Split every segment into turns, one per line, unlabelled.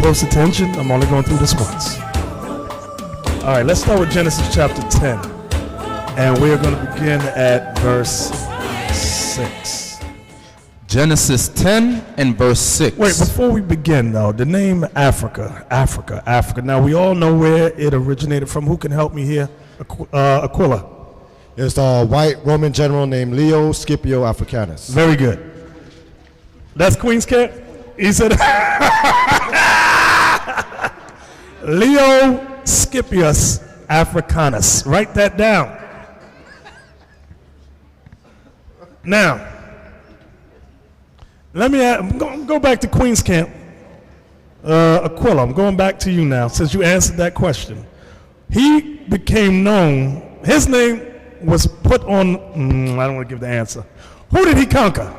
close attention. I'm only going through this once. All right, let's start with Genesis chapter 10. And we're going to begin at verse 6.
Genesis 10 and verse 6.
Wait, before we begin, though, the name Africa. Now, we all know where it originated from. Who can help me here? Aquila.
It's a white Roman general named Leo Scipio Africanus.
Very good. That's Queen's Camp? He said, Leo Scipius Africanus. Write that down. Now, let me go back to Queen's Camp. Aquila, I'm going back to you now since you answered that question. He became known, his name was put on, I don't want to give the answer. Who did he conquer?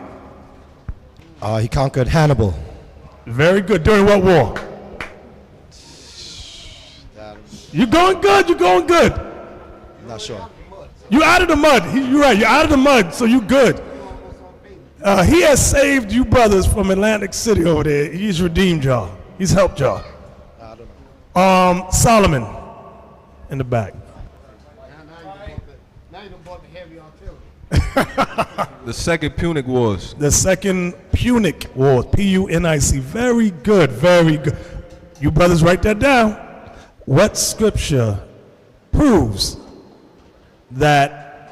He conquered Hannibal.
Very good. During what war? You're going good.
Not sure.
You out of the mud. You're right. You're out of the mud, so you good. He has saved you brothers from Atlantic City over there. He's redeemed y'all. He's helped y'all.
I don't know.
Solomon in the back.
Now you done bought the heavy artillery.
The Second Punic Wars.
The Second Punic Wars. Punic. Very good. Very good. You brothers write that down. What scripture proves that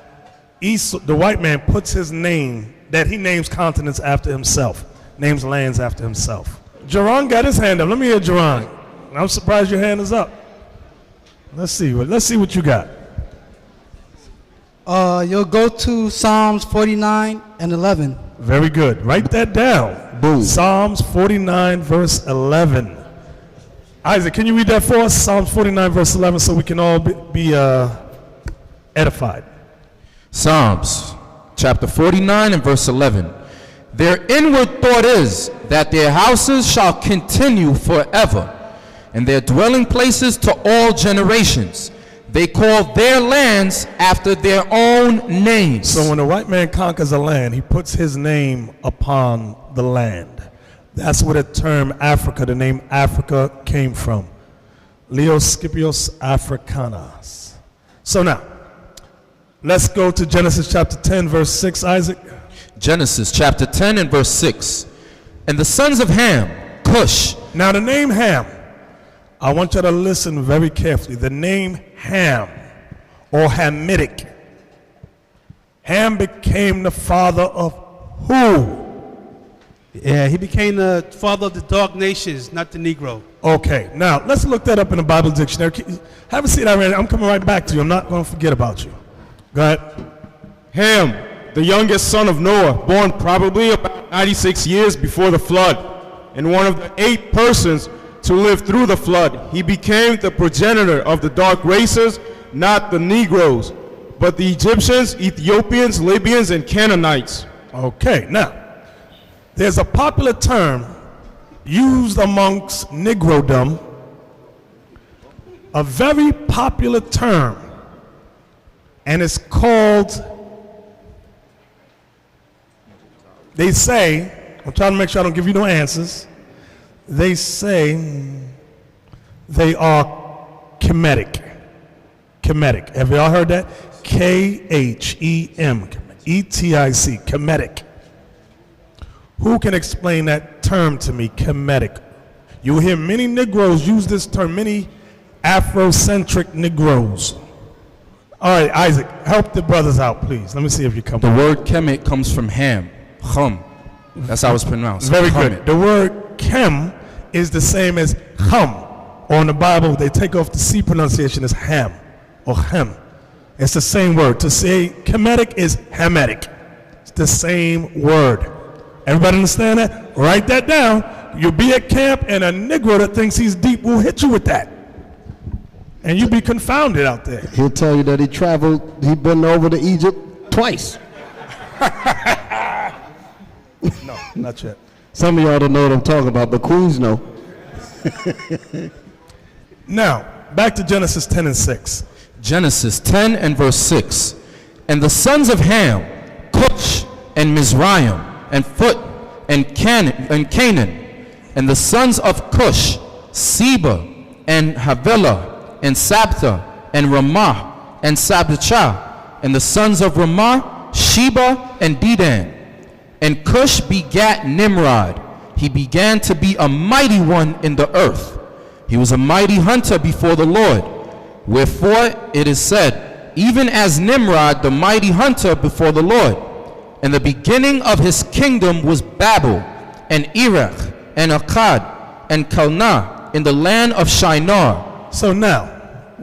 the white man puts his name, that he names continents after himself, names lands after himself? Jerron got his hand up. Let me hear Jerron. I'm surprised your hand is up. Let's see what you got.
You'll go to Psalms 49 and 11.
Very good. Write that down.
Boom.
Psalms 49 verse 11. Isaac, can you read that for us? Psalms 49 verse 11 so we can all be edified.
Psalms chapter 49 and verse 11. Their inward thought is that their houses shall continue forever, and their dwelling places to all generations. They call their lands after their own names.
So when a white man conquers a land, he puts his name upon the land. That's where the term Africa, the name Africa, came from. Leo Scipius Africanus. So now, let's go to Genesis chapter 10, verse 6, Isaac.
Genesis chapter 10 and verse 6. And the sons of Ham, Cush.
Now the name Ham, I want you to listen very carefully. The name Ham, or Hamitic. Ham became the father of who?
Yeah, he became the father of the dark nations, not the Negro.
Okay, now let's look that up in the Bible dictionary. Have a seat already. I'm coming right back to you. I'm not going to forget about you. Go ahead.
Ham, the youngest son of Noah, born probably about 96 years before the flood, and one of the 8 persons to live through the flood. He became the progenitor of the dark races, not the Negroes, but the Egyptians, Ethiopians, Libyans, and Canaanites.
Okay, now, there's a popular term used amongst Negrodom, a very popular term, and it's called, they say, I'm trying to make sure I don't give you no answers, they say they are Khemetic. Khemetic. Have y'all heard that? K-H-E-M, E-T-I-C, Khemetic. Who can explain that term to me, Khemetic? You will hear many Negroes use this term, many Afrocentric Negroes. All right, Isaac, help the brothers out, please. Let me see if you come.
The word Kemet comes from Ham, Chum. That's how it's pronounced.
Very
Kemet.
good. The word Chem is the same as Hum. Or in the Bible, they take off the C pronunciation as Ham or Hem. It's the same word. To say Kemetic is Hamitic. It's the same word. Everybody understand that? Write that down. You'll be at camp and a Negro that thinks he's deep will hit you with that. And you'll be confounded out there.
He'll tell you that he'd been over to Egypt twice.
No, not yet.
Some of y'all don't know what I'm talking about, but Queens know.
Now, back to Genesis 10 and 6.
Genesis 10 and verse 6. And the sons of Ham, Cush and Mizraim and Phut and Canaan. And the sons of Cush Seba, and Havilah, and Sabtha, and Ramah, and Sabtachah. And the sons of Ramah, Sheba, and Dedan. And Cush begat Nimrod. He began to be a mighty one in the earth. He was a mighty hunter before the Lord. Wherefore it is said, even as Nimrod, the mighty hunter before the Lord. And the beginning of his kingdom was Babel, and Erech, and Akkad, and Calneh, in the land of Shinar.
So now,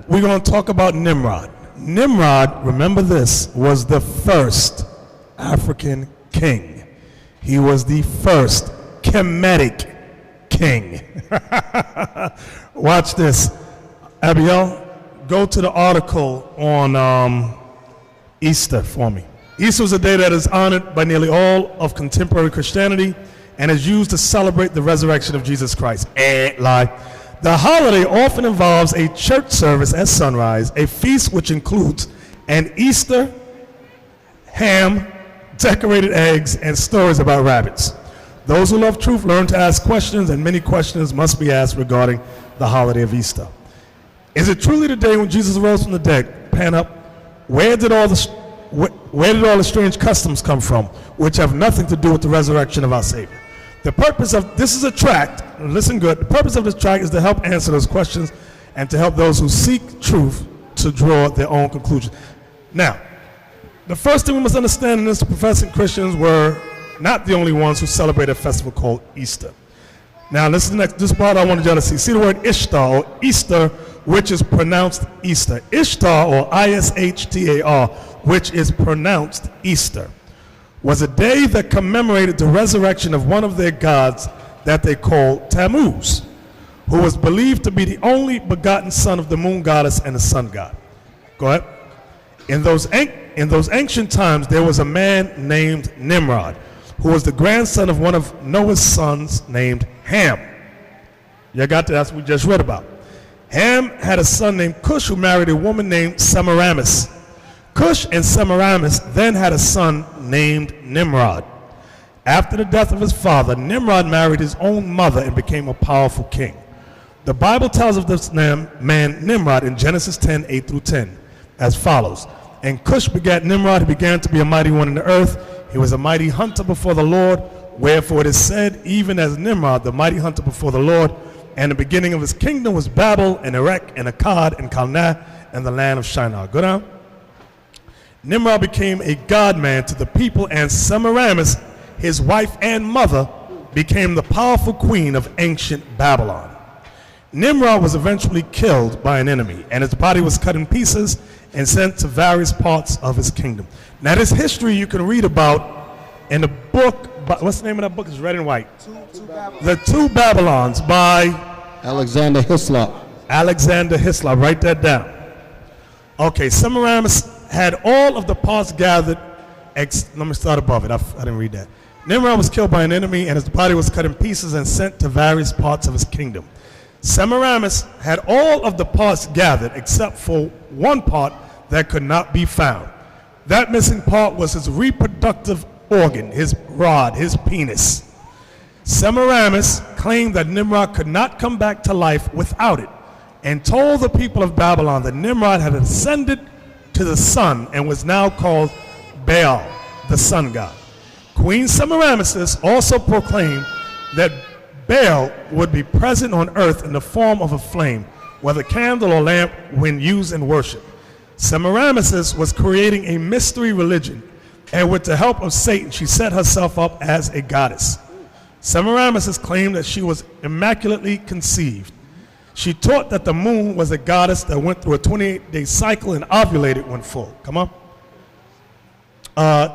we're going to talk about Nimrod. Nimrod, remember this, was the first African king. He was the first Khemetic king. Watch this. Abiel, go to the article on Easter for me. Easter is a day that is honored by nearly all of contemporary Christianity and is used to celebrate the resurrection of Jesus Christ. Lie. The holiday often involves a church service at sunrise, a feast which includes an Easter, ham, decorated eggs, and stories about rabbits. Those who love truth learn to ask questions, and many questions must be asked regarding the holiday of Easter. Is it truly the day when Jesus rose from the dead? Pan up. Where did all the strange customs come from, which have nothing to do with the resurrection of our Savior? The purpose of this is a tract. Listen good. The purpose of this tract is to help answer those questions and to help those who seek truth to draw their own conclusions. Now, the first thing we must understand in this, professing Christians were not the only ones who celebrate a festival called Easter. Now, listen to this part I wanted y'all to see. See the word Ishtar, or Easter, which is pronounced Easter. Ishtar, or Ishtar, which is pronounced Easter, was a day that commemorated the resurrection of one of their gods that they called Tammuz, who was believed to be the only begotten son of the moon goddess and the sun god. Go ahead. In those ancient times, there was a man named Nimrod, who was the grandson of one of Noah's sons named Ham. You got that? That's what we just read about. Ham had a son named Cush, who married a woman named Semiramis. Cush and Semiramis then had a son named Nimrod. After the death of his father, Nimrod married his own mother and became a powerful king. The Bible tells of this man Nimrod in Genesis 10, 8 through 10, as follows. And Cush begat Nimrod, who began to be a mighty one in the earth. He was a mighty hunter before the Lord. Wherefore it is said, even as Nimrod, the mighty hunter before the Lord. And the beginning of his kingdom was Babel, and Erech, and Akkad, and Calneh, and the land of Shinar. Go down. Nimrod became a god-man to the people, and Semiramis, his wife and mother, became the powerful queen of ancient Babylon. Nimrod was eventually killed by an enemy, and his body was cut in pieces and sent to various parts of his kingdom. Now, this history you can read about in the book, what's the name of that book? It's red and white. The Two Babylons by
Alexander Hislop.
Alexander Hislop. Write that down. Okay, Semiramis had all of the parts gathered. Let me start above it. I didn't read that. Nimrod was killed by an enemy, and his body was cut in pieces and sent to various parts of his kingdom. Semiramis had all of the parts gathered except for one part that could not be found. That missing part was his reproductive organ, his rod, his penis. Semiramis claimed that Nimrod could not come back to life without it, and told the people of Babylon that Nimrod had ascended to the sun and was now called Baal, the sun god. Queen Semiramis also proclaimed that Baal would be present on earth in the form of a flame, whether candle or lamp, when used in worship. Semiramis was creating a mystery religion, and with the help of Satan, she set herself up as a goddess. Semiramis claimed that she was immaculately conceived. She taught that the moon was a goddess that went through a 28-day cycle and ovulated when full. Come on.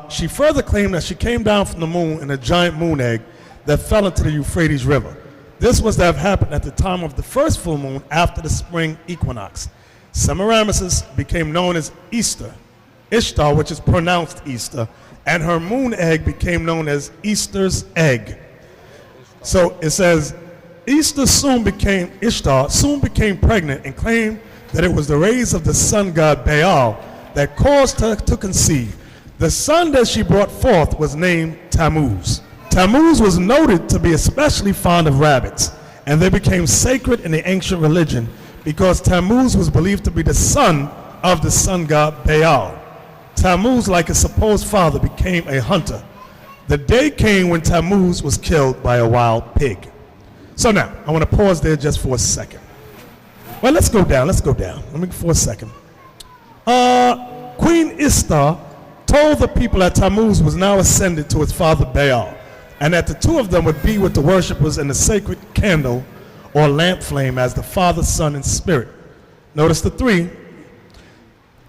She further claimed that she came down from the moon in a giant moon egg that fell into the Euphrates River. This was to have happened at the time of the first full moon after the spring equinox. Semiramis became known as Ishtar, which is pronounced Easter, and her moon egg became known as Easter's egg. So it says, Ishtar soon became pregnant and claimed that it was the rays of the sun god Baal that caused her to conceive. The son that she brought forth was named Tammuz. Tammuz was noted to be especially fond of rabbits, and they became sacred in the ancient religion because Tammuz was believed to be the son of the sun god Baal. Tammuz, like his supposed father, became a hunter. The day came when Tammuz was killed by a wild pig. So now, I want to pause there just for a second. Well, let's go down. Let me for a second. Queen Ishtar told the people that Tammuz was now ascended to his father Baal, and that the two of them would be with the worshippers in the sacred candle or lamp flame as the Father, Son, and Spirit. Notice the three.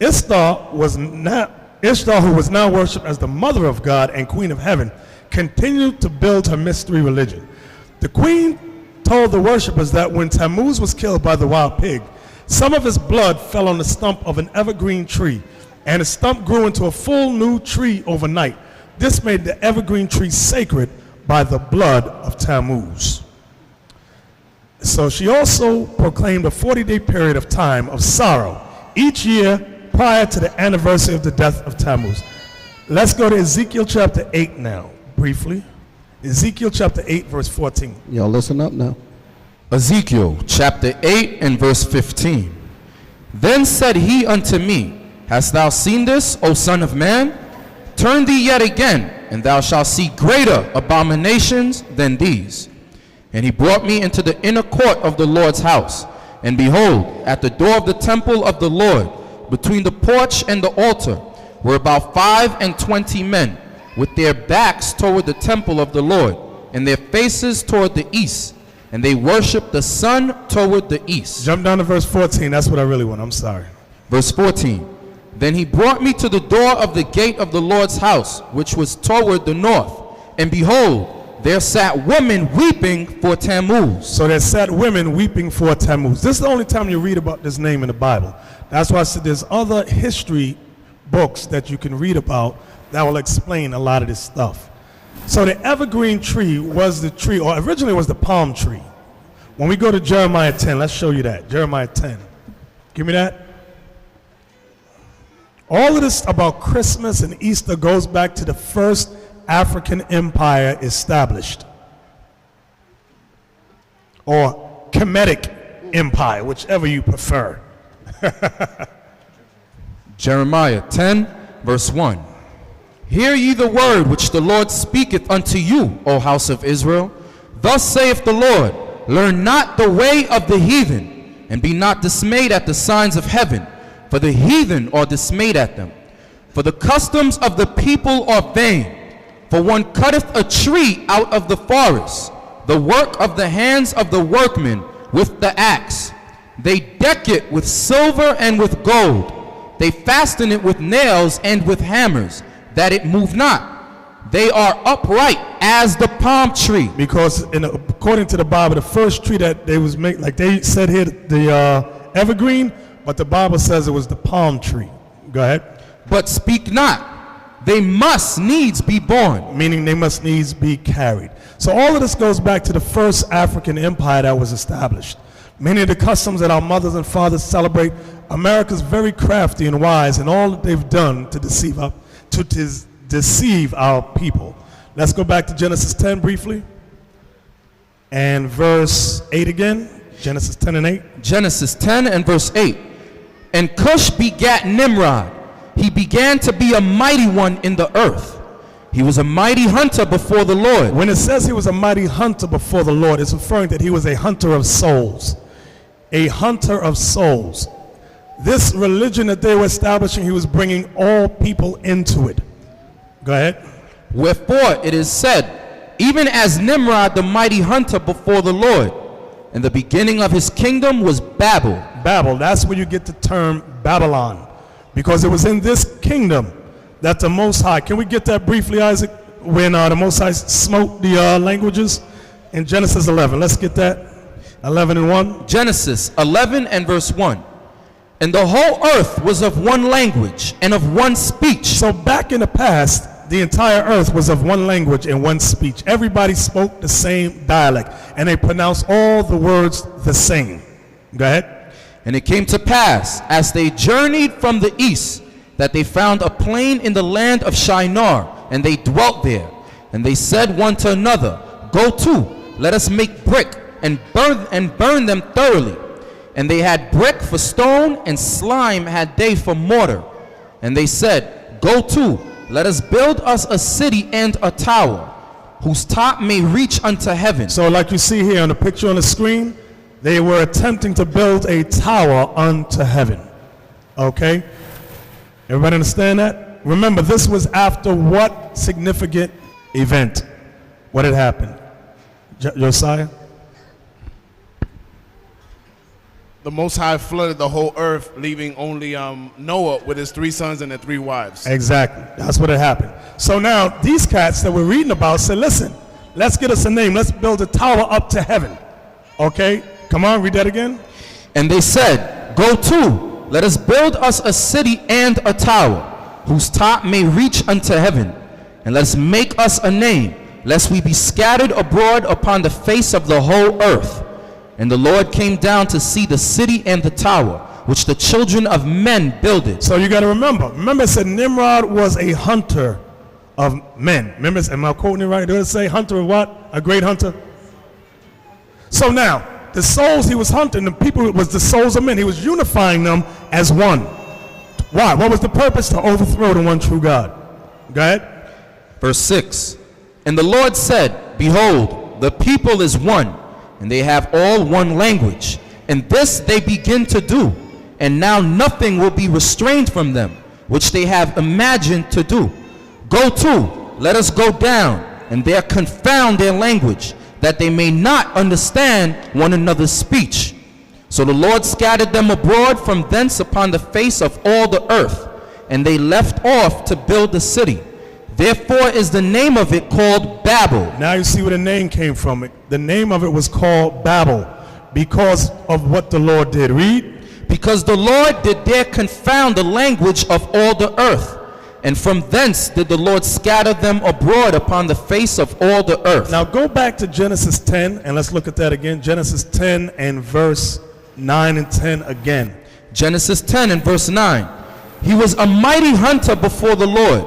Ishtar, who was now worshipped as the mother of God and queen of heaven, continued to build her mystery religion. The queen told the worshippers that when Tammuz was killed by the wild pig, some of his blood fell on the stump of an evergreen tree, and the stump grew into a full new tree overnight. This made the evergreen tree sacred by the blood of Tammuz. So she also proclaimed a 40-day period of time of sorrow each year prior to the anniversary of the death of Tammuz. Let's go to Ezekiel chapter 8 now, briefly. Ezekiel chapter 8, verse 14.
Y'all listen up now.
Ezekiel chapter 8 and verse 15. Then said he unto me, Hast thou seen this, O son of man? Turn thee yet again, and thou shalt see greater abominations than these. And he brought me into the inner court of the Lord's house. And behold, at the door of the temple of the Lord, between the porch and the altar, were about 25 men, with their backs toward the temple of the Lord, and their faces toward the east. And they worshiped the sun toward the east.
Jump down to verse 14. That's what I really want. I'm sorry.
Verse 14. Then he brought me to the door of the gate of the Lord's house, which was toward the north. And behold, there sat women weeping for Tammuz.
So there sat women weeping for Tammuz. This is the only time you read about this name in the Bible. That's why I said there's other history books that you can read about that will explain a lot of this stuff. So the evergreen tree was the tree, or originally it was the palm tree. When we go to Jeremiah 10, let's show you that. Jeremiah 10. Give me that. All of this about Christmas and Easter goes back to the first African empire established, or Khemetic empire, whichever you prefer.
Jeremiah 10, verse 1. Hear ye the word which the Lord speaketh unto you, O house of Israel. Thus saith the Lord, learn not the way of the heathen, and be not dismayed at the signs of heaven, for the heathen are dismayed at them. For the customs of the people are vain. For one cutteth a tree out of the forest, the work of the hands of the workmen with the axe. They deck it with silver and with gold. They fasten it with nails and with hammers, that it move not. They are upright as the palm tree.
Because according to the Bible, the first tree that they was made, like they said here, the evergreen, but the Bible says it was the palm tree. Go ahead.
But speak not. They must needs be born.
Meaning they must needs be carried. So all of this goes back to the first African empire that was established. Many of the customs that our mothers and fathers celebrate, America's very crafty and wise in all that they've done to deceive our people. Let's go back to Genesis 10 briefly. And verse 8 again. Genesis 10 and 8.
Genesis 10 and verse 8. And Cush begat Nimrod. He began to be a mighty one in the earth. He was a mighty hunter before the Lord.
When it says he was a mighty hunter before the Lord, it's referring that he was a hunter of souls. A hunter of souls. This religion that they were establishing, he was bringing all people into it. Go ahead.
Wherefore it is said, even as Nimrod the mighty hunter before the Lord, and the beginning of his kingdom was Babel.
Babel, that's where you get the term Babylon. Because it was in this kingdom that the Most High, can we get that briefly, Isaac? When the Most High smote the languages in Genesis 11. Let's get that. 11 and 1.
Genesis 11 and verse 1. And the whole earth was of one language and of one speech.
So back in the past, the entire earth was of one language and one speech. Everybody spoke the same dialect, and they pronounced all the words the same. Go ahead.
And it came to pass, as they journeyed from the east, that they found a plain in the land of Shinar, and they dwelt there. And they said one to another, Go to, let us make brick, and burned them thoroughly. And they had brick for stone, and slime had they for mortar. And they said, Go to, let us build us a city and a tower, whose top may reach unto heaven.
So like you see here on the picture on the screen, they were attempting to build a tower unto heaven. Okay? Everybody understand that? Remember, this was after what significant event? What had happened? Josiah?
The Most High flooded the whole earth, leaving only Noah with his 3 sons and their 3 wives.
Exactly. That's what had happened. So now, these cats that we're reading about said, listen, let's get us a name. Let's build a tower up to heaven. Okay? Come on, read that again.
And they said, Go to, let us build us a city and a tower, whose top may reach unto heaven. And let us make us a name, lest we be scattered abroad upon the face of the whole earth. And the Lord came down to see the city and the tower, which the children of men builded.
So you got to remember it said Nimrod was a hunter of men. Remember, am I quoting it right? Did it say hunter of what? A great hunter? So now, the souls he was hunting, the people was the souls of men. He was unifying them as one. Why? What was the purpose? To overthrow the one true God. Go ahead.
Verse 6. And the Lord said, Behold, the people is one, and they have all one language. And this they begin to do. And now nothing will be restrained from them, which they have imagined to do. Go to, let us go down, and there confound their language, that they may not understand one another's speech. So the Lord scattered them abroad from thence upon the face of all the earth, and they left off to build the city. Therefore is the name of it called Babel.
Now you see where the name came from. The name of it was called Babel because of what the Lord did. Read.
Because the Lord did there confound the language of all the earth. And from thence did the Lord scatter them abroad upon the face of all the earth.
Now go back to Genesis 10 and let's look at that again. Genesis 10 and verse 9 and 10 again.
Genesis 10 and verse 9. He was a mighty hunter before the Lord.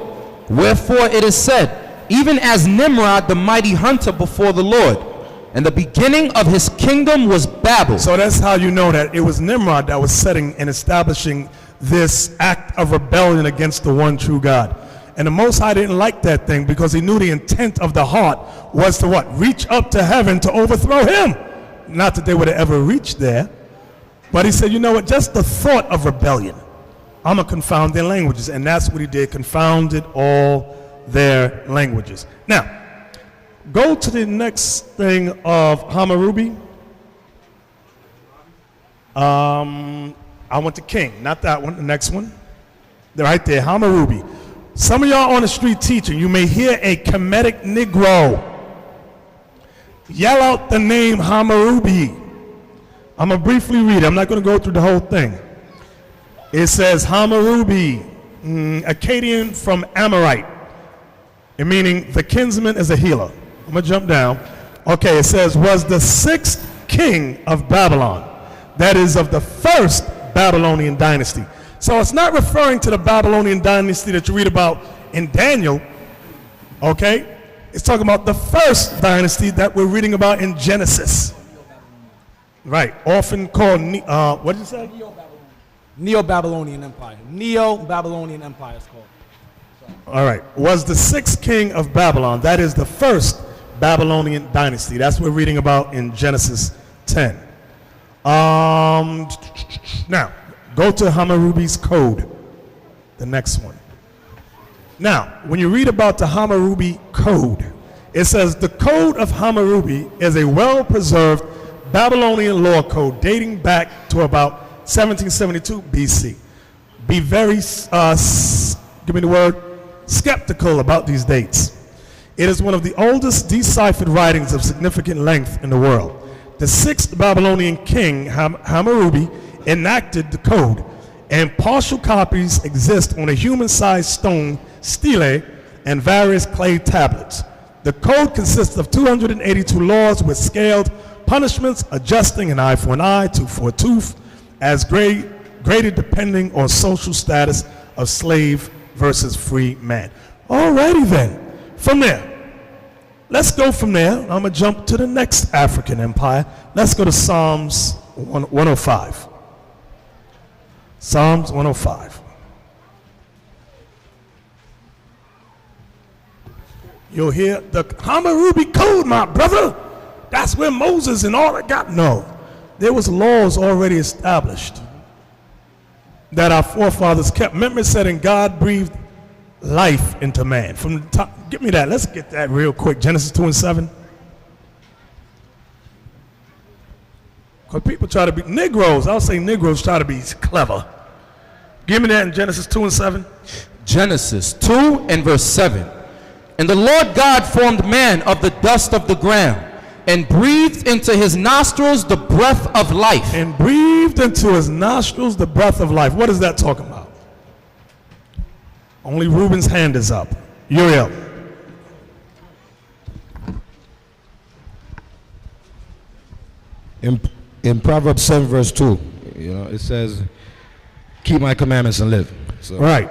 Wherefore it is said, even as Nimrod the mighty hunter before the Lord. And the beginning of his kingdom was Babel.
So that's how you know that it was Nimrod that was setting and establishing this act of rebellion against the one true God. And the Most High didn't like that thing because he knew the intent of the heart was to what? Reach up to heaven to overthrow him. Not that they would have ever reached there. But he said, you know what? Just the thought of rebellion, I'm going to confound their languages. And that's what he did, confounded all their languages. Now, go to the next thing of Hammurabi. I went to King, not that one, the next one. They're right there, Hammurabi. Some of y'all on the street teaching, you may hear a Khemetic Negro yell out the name Hammurabi. I'm going to briefly read it. I'm not going to go through the whole thing. It says Hammurabi, Akkadian from Amorite, meaning the kinsman is a healer. I'm going to jump down. Okay, it says, was the 6th king of Babylon, that is of the first Babylonian dynasty. So it's not referring to the Babylonian dynasty that you read about in Daniel, okay? It's talking about the first dynasty that we're reading about in Genesis. Right, often called, what did you say?
Neo-Babylonian Empire. Neo-Babylonian Empire is called.
All right, was the 6th king of Babylon, that is the first Babylonian dynasty. That's what we're reading about in Genesis 10. Now, go to Hammurabi's code, the next one. Now, when you read about the Hammurabi code, it says the code of Hammurabi is a well-preserved Babylonian law code dating back to about 1772 BC. Be very, give me the word, skeptical about these dates. It is one of the oldest deciphered writings of significant length in the world. The 6th Babylonian king, Hammurabi, enacted the code, and partial copies exist on a human-sized stone stele and various clay tablets. The code consists of 282 laws with scaled punishments adjusting an eye for an eye, tooth for a tooth, as graded depending on social status of slave versus free man. Alrighty then, from there, let's go from there. I'm going to jump to the next African empire. Let's go to Psalms 105. Psalms 105. You'll hear the Hammurabi Code, my brother. That's where Moses and all that got. No, there was laws already established that our forefathers kept. Remember, it said, and God breathed life into man. From the top, give me that. Let's get that real quick. Genesis 2 and 7. Because people try to be Negroes. I'll say Negroes try to be clever. Give me that in Genesis 2 and 7.
Genesis 2 and verse 7. And the Lord God formed man of the dust of the ground, and breathed into his nostrils the breath of life.
And breathed into his nostrils the breath of life. What is that talking about? Only Reuben's hand is up. Uriel.
In Proverbs 7 verse 2, it says, keep my commandments and live. So.
Right.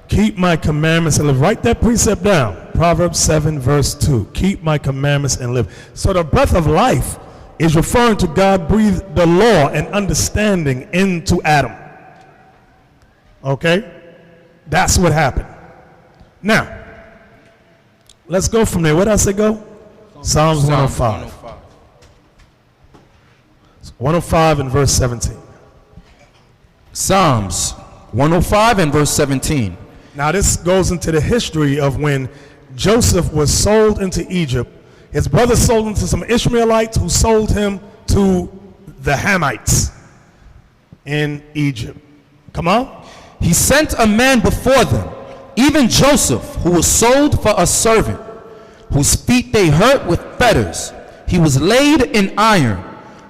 Keep my commandments and live. Write that precept down. Proverbs 7 verse 2. Keep my commandments and live. So the breath of life is referring to God breathed the law and understanding into Adam. Okay? That's what happened. Now, let's go from there. Where did I say go? Psalms 105. 105 and verse 17.
Psalms 105 and verse 17.
Now this goes into the history of when Joseph was sold into Egypt. His brother sold him to some Ishmaelites who sold him to the Hamites in Egypt. Come on.
He sent a man before them, even Joseph, who was sold for a servant, whose feet they hurt with fetters. He was laid in iron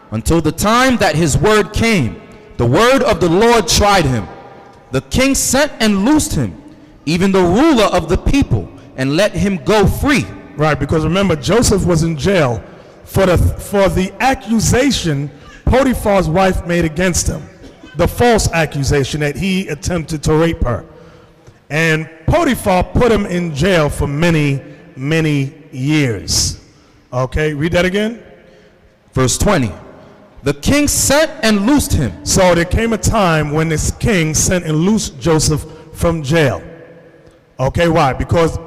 until the time that his word came. The word of the Lord tried him. The king sent and loosed him, even the ruler of the people, and let him go free.
Right, because remember, Joseph was in jail for the accusation Potiphar's wife made against him. The false accusation that he attempted to rape her. And Potiphar put him in jail for many, many years. Okay, read that again.
Verse 20. The king sent and loosed him.
So there came a time when this king sent and loosed Joseph from jail. Okay, why? Because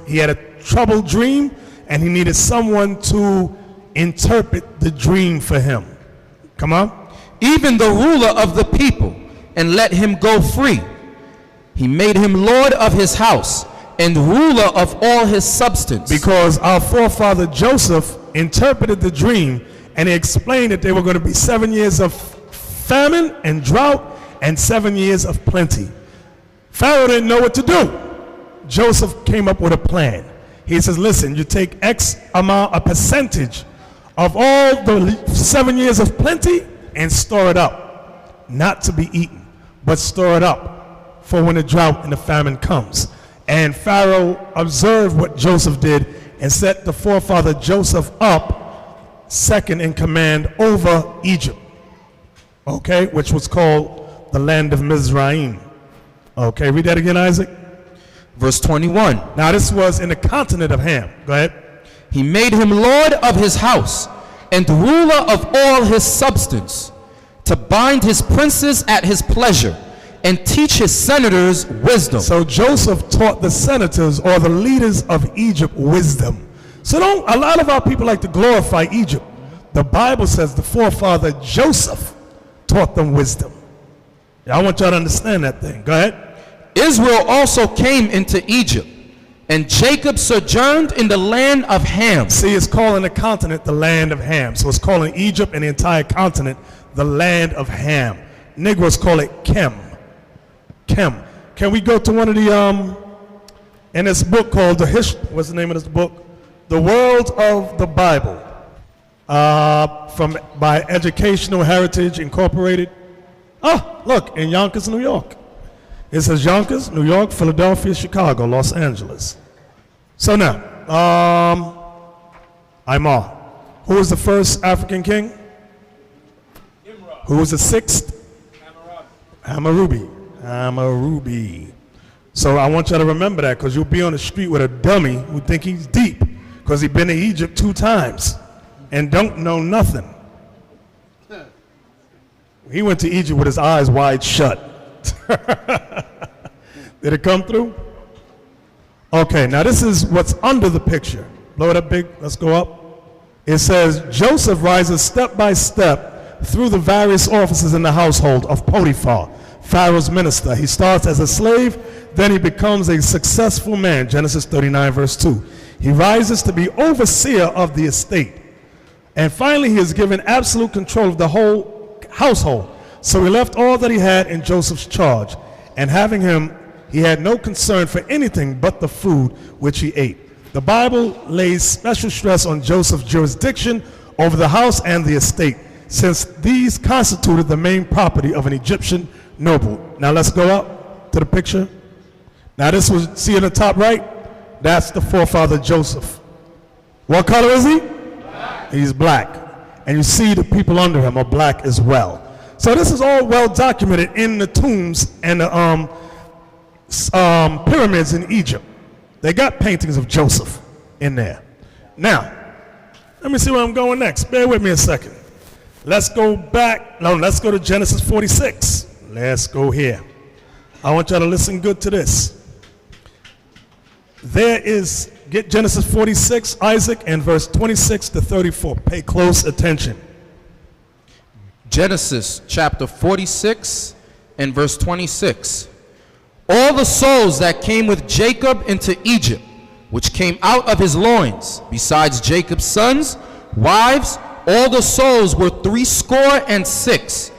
he had a troubled dream and he needed someone to interpret the dream for him. Come on.
Even the ruler of the people, and let him go free. He made him lord of his house and ruler of all his substance.
Because our forefather Joseph interpreted the dream and he explained that there were going to be 7 years of famine and drought and 7 years of plenty. Pharaoh didn't know what to do. Joseph came up with a plan. He says, listen, you take X amount, a percentage of all the 7 years of plenty and store it up. Not to be eaten, but store it up for when the drought and the famine comes. And Pharaoh observed what Joseph did and set the forefather Joseph up second in command over Egypt, okay, which was called the land of Mizraim. Okay, read that again, Isaac.
Verse 21.
Now this was in the continent of Ham. Go ahead.
He made him lord of his house and ruler of all his substance, to bind his princes at his pleasure and teach his senators wisdom.
So Joseph taught the senators or the leaders of Egypt wisdom. So a lot of our people like to glorify Egypt. The Bible says the forefather Joseph taught them wisdom. I want y'all to understand that thing. Go ahead.
Israel also came into Egypt, and Jacob sojourned in the land of Ham.
See, it's calling the continent the land of Ham. So it's calling Egypt and the entire continent the land of Ham. Negroes call it Khem. Khem. Can we go to one of the, in this book called what's the name of this book? The World of the Bible, by Educational Heritage Incorporated. Oh, look, in Yonkers, New York. It says Yonkers, New York, Philadelphia, Chicago, Los Angeles. So now, Aymar. Who was the first African king? Imra. Who was the sixth? Hammurabi. Hammurabi. So I want you to remember that, because you'll be on the street with a dummy who think he's deep. because he'd been to Egypt 2 times and don't know nothing. He went to Egypt with his eyes wide shut. Did it come through? Okay, now this is what's under the picture. Blow it up big, let's go up. It says, Joseph rises step by step through the various offices in the household of Potiphar, Pharaoh's minister. He starts as a slave, then he becomes a successful man, Genesis 39 verse 2. He rises to be overseer of the estate. And finally he is given absolute control of the whole household. So he left all that he had in Joseph's charge, and having him, he had no concern for anything but the food which he ate. The Bible lays special stress on Joseph's jurisdiction over the house and the estate, since these constituted the main property of an Egyptian noble. Now let's go up to the picture. Now this was, see in the top right? That's the forefather Joseph. What color is he? Black. He's black. And you see the people under him are black as well. So this is all well documented in the tombs and the pyramids in Egypt. They got paintings of Joseph in there. Now, let me see where I'm going next. Bear with me a second. Let's go back. No, let's go to Genesis 46. Let's go here. I want y'all to listen good to this. There is, get Genesis 46, Isaac, and verse 26 to 34. Pay close attention.
Genesis chapter 46 and verse 26. All the souls that came with Jacob into Egypt, which came out of his loins, besides Jacob's sons, wives, all the souls were 66.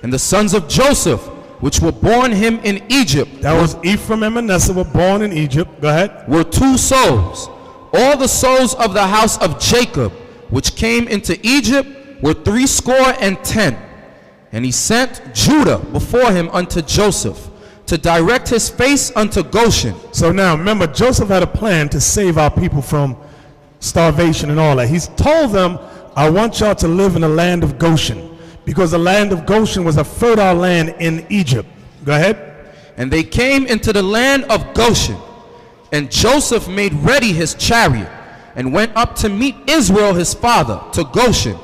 And the sons of Joseph, which were born him in Egypt,
that was Ephraim and Manasseh were born in Egypt. Go ahead.
Were 2 souls. All the souls of the house of Jacob, which came into Egypt, were 70. And he sent Judah before him unto Joseph, to direct his face unto Goshen.
So now remember, Joseph had a plan to save our people from starvation and all that. He's told them, I want y'all to live in the land of Goshen, because the land of Goshen was a fertile land in Egypt. Go ahead.
And they came into the land of Goshen, and Joseph made ready his chariot, and went up to meet Israel his father to Goshen,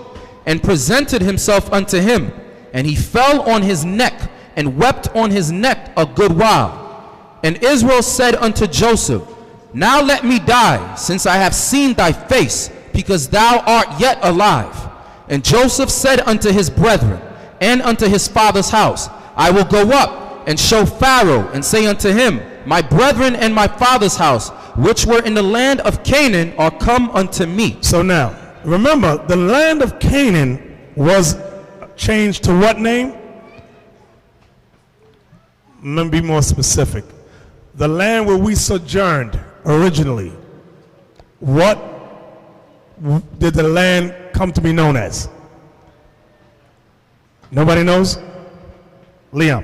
and presented himself unto him. And he fell on his neck, and wept on his neck a good while. And Israel said unto Joseph, Now let me die, since I have seen thy face, because thou art yet alive. And Joseph said unto his brethren, and unto his father's house, I will go up and show Pharaoh, and say unto him, My brethren and my father's house, which were in the land of Canaan, are come unto me.
So now, remember, the land of Canaan was changed to what name? Let me be more specific. The land where we sojourned originally, what did the land come to be known as? Nobody knows? Liam.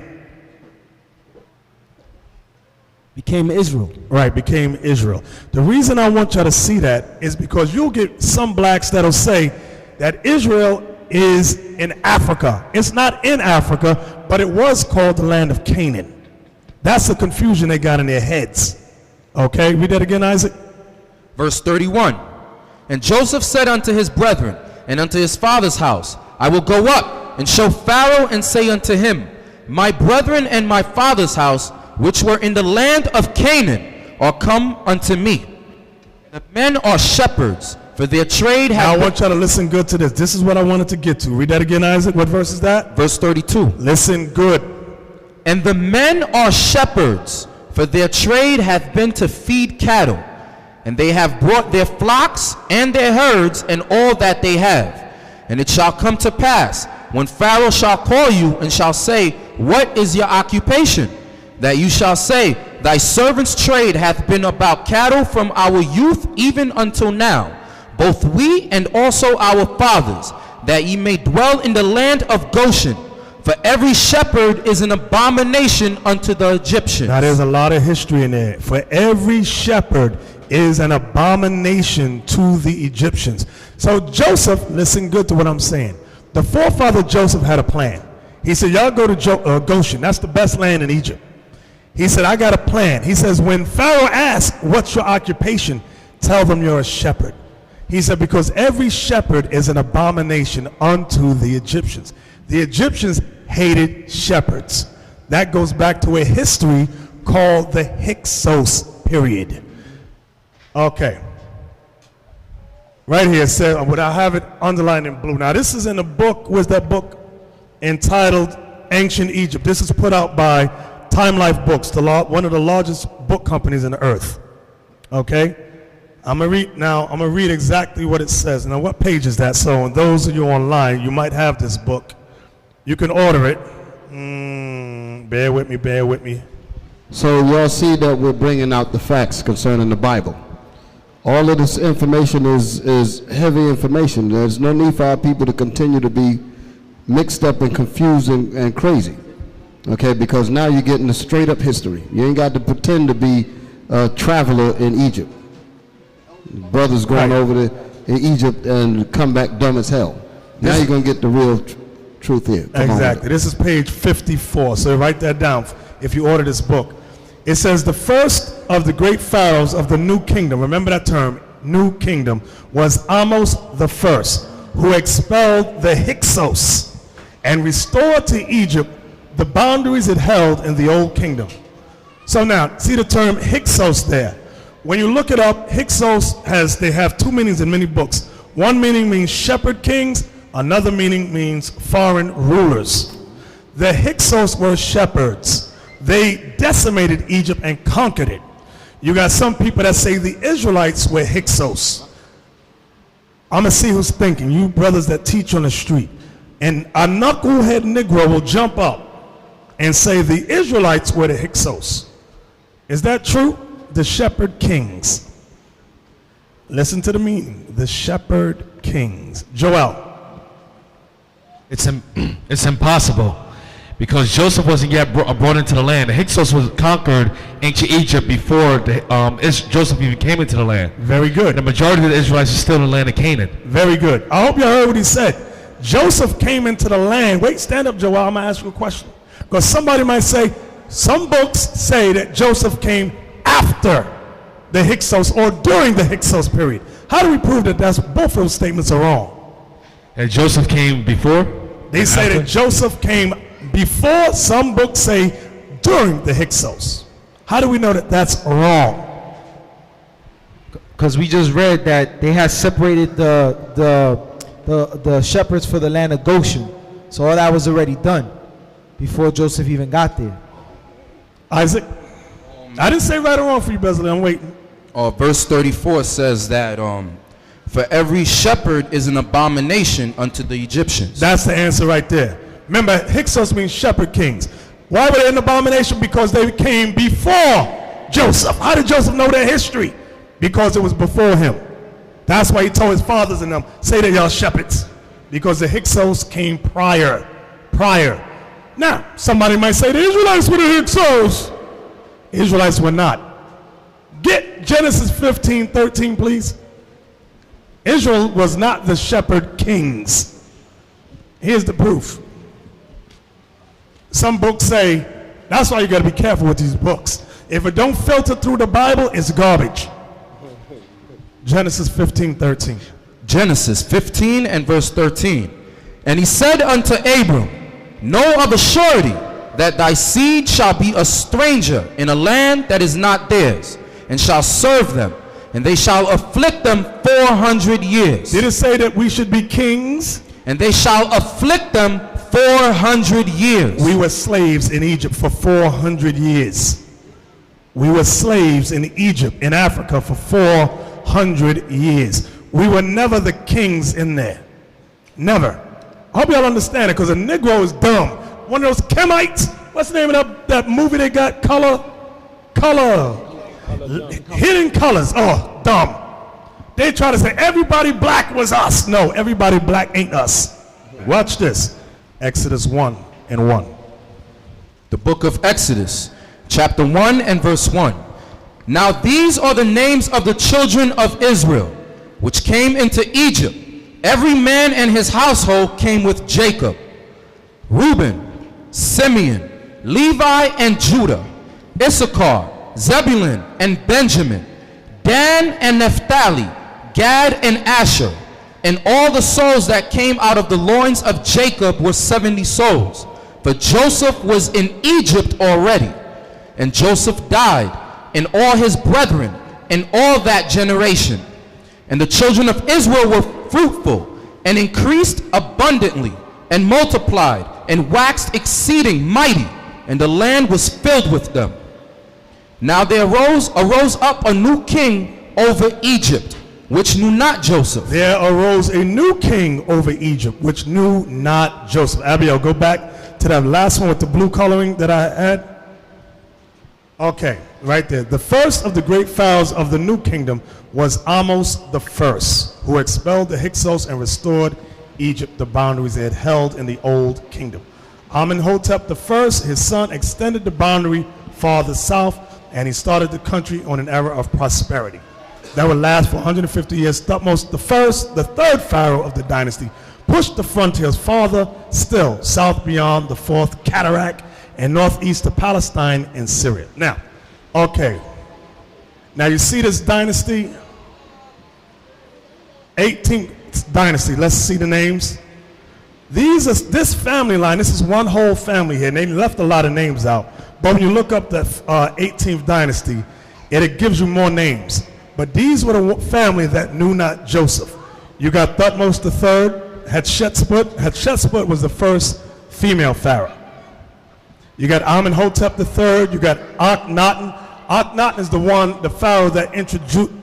Became Israel.
Right, became Israel. The reason I want y'all to see that is because you'll get some blacks that'll say that Israel is in Africa. It's not in Africa, but it was called the land of Canaan. That's the confusion they got in their heads. Okay, read that again, Isaac.
Verse 31. And Joseph said unto his brethren and unto his father's house, I will go up and show Pharaoh, and say unto him, My brethren and my father's house, which were in the land of Canaan, are come unto me. The men are shepherds, for their trade
Now I want y'all to listen good to this. This is what I wanted to get to. Read that again, Isaac. What verse is that?
Verse 32.
Listen good.
And the men are shepherds, for their trade hath been to feed cattle. And they have brought their flocks and their herds and all that they have. And it shall come to pass, when Pharaoh shall call you and shall say, What is your occupation? That you shall say, Thy servant's trade hath been about cattle from our youth even until now, both we and also our fathers, that ye may dwell in the land of Goshen. For every shepherd is an abomination unto the Egyptians.
Now there's a lot of history in there. For every shepherd is an abomination to the Egyptians. So Joseph, listen good to what I'm saying. The forefather Joseph had a plan. He said, y'all go to Goshen. That's the best land in Egypt. He said, I got a plan. He says, when Pharaoh asks, what's your occupation? Tell them you're a shepherd. He said, because every shepherd is an abomination unto the Egyptians. The Egyptians hated shepherds. That goes back to a history called the Hyksos period. Okay. Right here it says, I have it underlined in blue. Now this is in a book, where's that book? Entitled Ancient Egypt. This is put out by Time Life Books, one of the largest book companies in the earth. Okay? I'm gonna read exactly what it says. Now what page is that? So those of you online, you might have this book. You can order it. Bear with me.
So y'all see that we're bringing out the facts concerning the Bible. All of this information is heavy information. There's no need for our people to continue to be mixed up and confused and crazy. Okay, because now you're getting the straight up history. You ain't got to pretend to be a traveler in Egypt. Brothers going over to Egypt and come back dumb as hell. Now you're going to get the real truth here. Come
exactly. This is page 54, so write that down if you order this book. It says the first of the great pharaohs of the new kingdom, remember that term, new kingdom, was Amos the first, who expelled the Hyksos and restored to Egypt the boundaries it held in the old kingdom. So now, see the term Hyksos there. When you look it up, Hyksos they have two meanings in many books. One meaning means shepherd kings, another meaning means foreign rulers. The Hyksos were shepherds. They decimated Egypt and conquered it. You got some people that say the Israelites were Hyksos. I'm gonna see who's thinking, you brothers that teach on the street. And a knucklehead Negro will jump up and say the Israelites were the Hyksos. Is that true? The shepherd kings. Listen to the meaning. The shepherd kings. Joel.
It's impossible because Joseph wasn't yet brought into the land. The Hyksos was conquered ancient Egypt before Joseph even came into the land.
Very good.
The majority of the Israelites are still in the land of Canaan.
Very good. I hope you heard what he said. Joseph came into the land. Wait, stand up, Joel. I'm going to ask you a question. Because somebody might say, some books say that Joseph came after the Hyksos or during the Hyksos period. How do we prove that both of those statements are wrong?
And Joseph came before?
They say that Joseph came before. Some books say during the Hyksos. How do we know that that's wrong?
Because we just read that they had separated the shepherds for the land of Goshen. So all that was already done before Joseph even got there.
Isaac? I didn't say right or wrong for you, Besley. I'm waiting.
Verse 34 says that for every shepherd is an abomination unto the Egyptians.
That's the answer right there. Remember, Hyksos means shepherd kings. Why were they an abomination? Because they came before Joseph. How did Joseph know their history? Because it was before him. That's why he told his fathers and them, say that y'all shepherds. Because the Hyksos came prior. Now, somebody might say the Israelites were the Hyksos. Israelites were not. Get Genesis 15:13, please. Israel was not the shepherd kings. Here's the proof. Some books say, that's why you got to be careful with these books. If it don't filter through the Bible, it's garbage. Genesis 15:13.
Genesis 15 and verse 13. And he said unto Abram, know of a surety that thy seed shall be a stranger in a land that is not theirs, and shall serve them, and they shall afflict them 400 years.
Did it say that we should be kings?
And they shall afflict them 400 years.
We were slaves in Egypt for 400 years. We were slaves in Egypt, in Africa, for 400 years. We were never the kings in there. Never. I hope y'all understand it, because a Negro is dumb. One of those Khemitites, what's the name of that movie they got? Color. Hidden Colors. Oh, dumb. They try to say everybody black was us. No, everybody black ain't us. Watch this. Exodus 1:1.
The book of Exodus, chapter 1 and verse 1. Now these are the names of the children of Israel, which came into Egypt. Every man and his household came with Jacob. Reuben, Simeon, Levi, and Judah, Issachar, Zebulun, and Benjamin, Dan and Naphtali, Gad, and Asher. And all the souls that came out of the loins of Jacob were 70 souls. For Joseph was in Egypt already. And Joseph died, and all his brethren, and all that generation. And the children of Israel were fruitful, and increased abundantly, and multiplied, and waxed exceeding mighty, and the land was filled with them. Now there arose up a new king over Egypt, which knew not Joseph.
There arose a new king over Egypt, which knew not Joseph. Abiel, go back to that last one with the blue coloring that I had. Okay, right there. The first of the great pharaohs of the new kingdom was Amos the first, who expelled the Hyksos and restored Egypt the boundaries they had held in the old kingdom. Amenhotep the first, his son, extended the boundary farther south, and he started the country on an era of prosperity that would last for 150 years. Thutmose the first, the third pharaoh of the dynasty, pushed the frontiers farther still, south beyond the fourth cataract and northeast to Palestine and Syria. Now, okay. Now you see this dynasty, 18th dynasty. Let's see the names. This family line, this is one whole family here, and they left a lot of names out. But when you look up the 18th dynasty, it gives you more names. But these were the family that knew not Joseph. You got Thutmose III, Hatshepsut. Hatshepsut was the first female pharaoh. You got Amenhotep III. You got Akhenaten. Akhenaten is the pharaoh that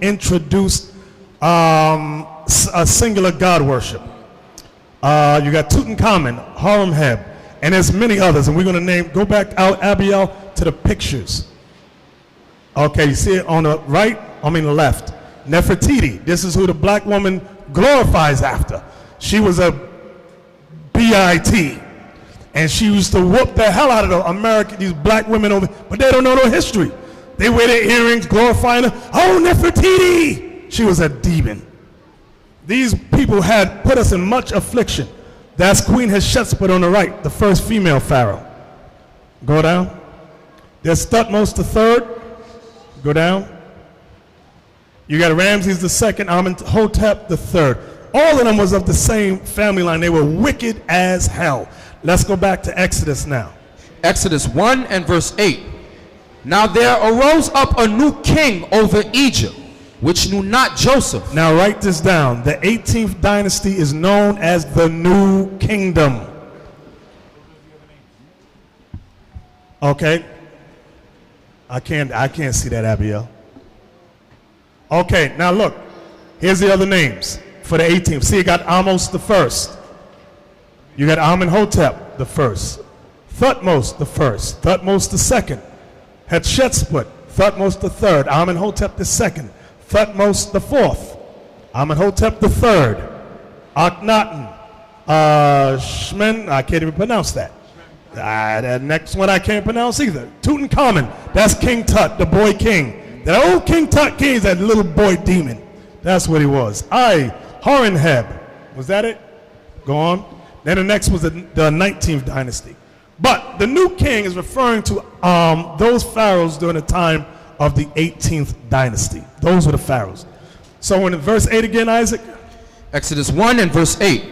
introduced a singular god worship. You got Tutankhamun, Horemheb, and there's many others. And we're going to go back out, Abiel, to the pictures. Okay, you see it on the right, the left. Nefertiti, this is who the black woman glorifies after. She was a BIT, and she used to whoop the hell out of the American, these black women over, but they don't know no history. They wear their earrings, glorifying her. Oh, Nefertiti! She was a demon. These people had put us in much affliction. That's Queen Hatshepsut on the right, the first female pharaoh. Go down. There's Thutmose III. Go down. You got Ramses II, Amenhotep III. All of them was of the same family line. They were wicked as hell. Let's go back to Exodus now.
Exodus 1 and verse 8. Now there arose up a new king over Egypt, which knew not Joseph.
Now write this down. The 18th dynasty is known as the New Kingdom. Okay. I can't see that, Abiel. Okay, now look. Here's the other names for the 18th. See, you got Amos the first. You got Amenhotep the first. Thutmose the first. Thutmose the second. Hatshepsut. Thutmose the third. Amenhotep the second. Thutmose the fourth. Amenhotep the third. Akhenaten. Shmen, I can't even pronounce that. The next one I can't pronounce either. Tutankhamun, that's King Tut, the boy king. That old King Tut king is that little boy demon. That's what he was. Horemheb, was that it? Go on. Then the next was the 19th dynasty. But the new king is referring to those pharaohs during the time of the 18th dynasty. Those were the pharaohs. So in verse 8 again, Isaac.
Exodus 1 and verse 8.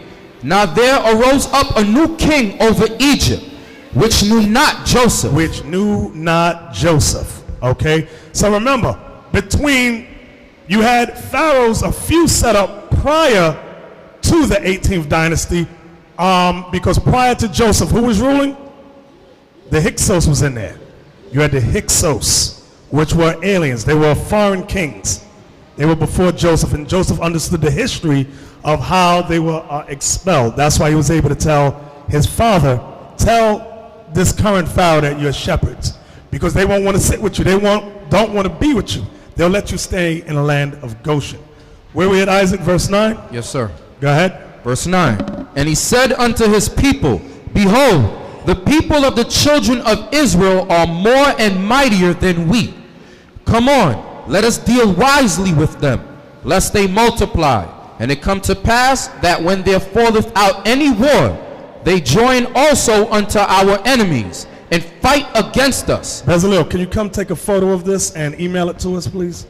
Now there arose up a new king over Egypt, which knew not Joseph.
Which knew not Joseph. Okay? So remember, you had pharaohs, a few set up prior to the 18th dynasty, because prior to Joseph, who was ruling? The Hyksos was in there. You had the Hyksos, which were aliens. They were foreign kings. They were before Joseph, and Joseph understood the history of how they were expelled. That's why he was able to tell his father, tell this current pharaoh that you're shepherds, because they won't want to sit with you. They don't want to be with you. They'll let you stay in the land of Goshen. Where we at, Isaac? Verse 9?
Yes, sir.
Go ahead.
Verse 9. And he said unto his people, Behold, the people of the children of Israel are more and mightier than we. Come on, let us deal wisely with them, lest they multiply. And it come to pass that when there falleth out any war, they join also unto our enemies, and fight against us.
Bezalel, can you come take a photo of this and email it to us, please?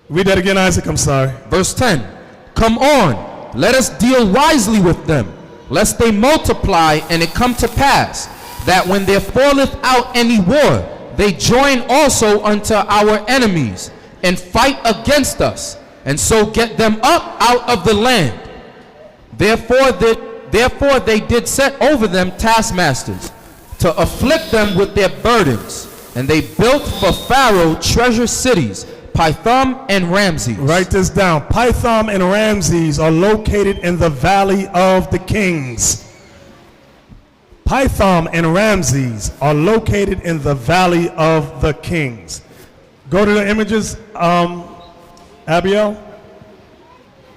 Read that again, Isaac. I'm sorry.
Verse 10. Come on, let us deal wisely with them, lest they multiply, and it come to pass, that when there falleth out any war, they join also unto our enemies, and fight against us, and so get them up out of the land. Therefore they did set over them taskmasters, to afflict them with their burdens. And they built for Pharaoh treasure cities, Pithom and Ramses.
Write this down. Pithom and Ramses are located in the Valley of the Kings. Pithom and Ramses are located in the Valley of the Kings. Go to the images, Abiel.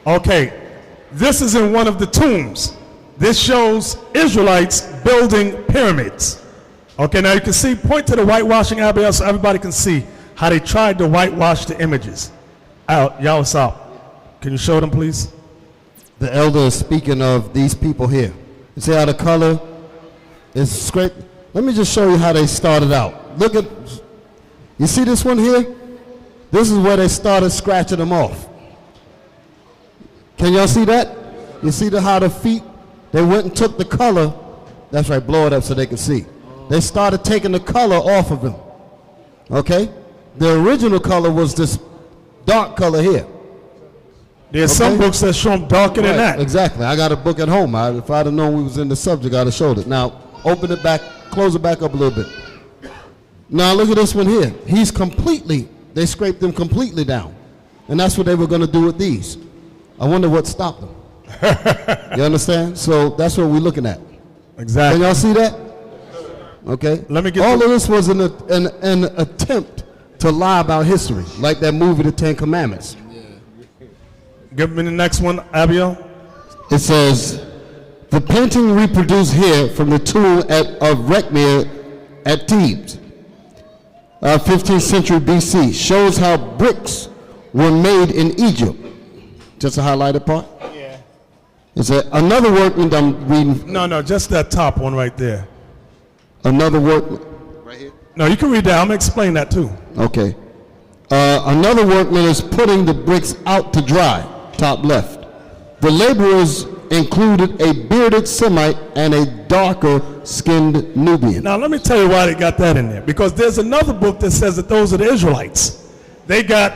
Okay, this is in one of the tombs. This shows Israelites building pyramids. Okay, now you can see, point to the whitewashing, Abiel, so everybody can see how they tried to whitewash the images. Y'all, what's up? Can you show them, please?
The elder is speaking of these people here. You see how the color is scraped? Let me just show you how they started out. Look at, you see this one here? This is where they started scratching them off. Can y'all see that? You see how the feet, they went and took the color. That's right, blow it up so they can see. They started taking the color off of them. Okay? The original color was this dark color here.
There's some books that show them darker than that.
Exactly. I got a book at home. If I'd have known we was in the subject, I'd have showed it. Now, open it back, close it back up a little bit. Now, look at this one here. He's completely, they scraped them completely down. And that's what they were going to do with these. I wonder what stopped them. You understand? So that's what we're looking at.
Exactly.
Can y'all see that? Okay.
Let me get
all of this was an attempt to lie about history, like that movie, The Ten Commandments.
Give me the next one, Abiel.
It says, the painting reproduced here from the tomb of Rekhmir at Thebes, 15th century BC, shows how bricks were made in Egypt. Just a highlighted part?
Yeah.
It's another workman I'm reading.
No, just that top one right there.
Another workman. Right here?
No, you can read that. I'm going to explain that too.
Okay. Another workman is putting the bricks out to dry, top left. The laborers included a bearded Semite and a darker skinned Nubian.
Now let me tell you why they got that in there. Because there's another book that says that those are the Israelites. They got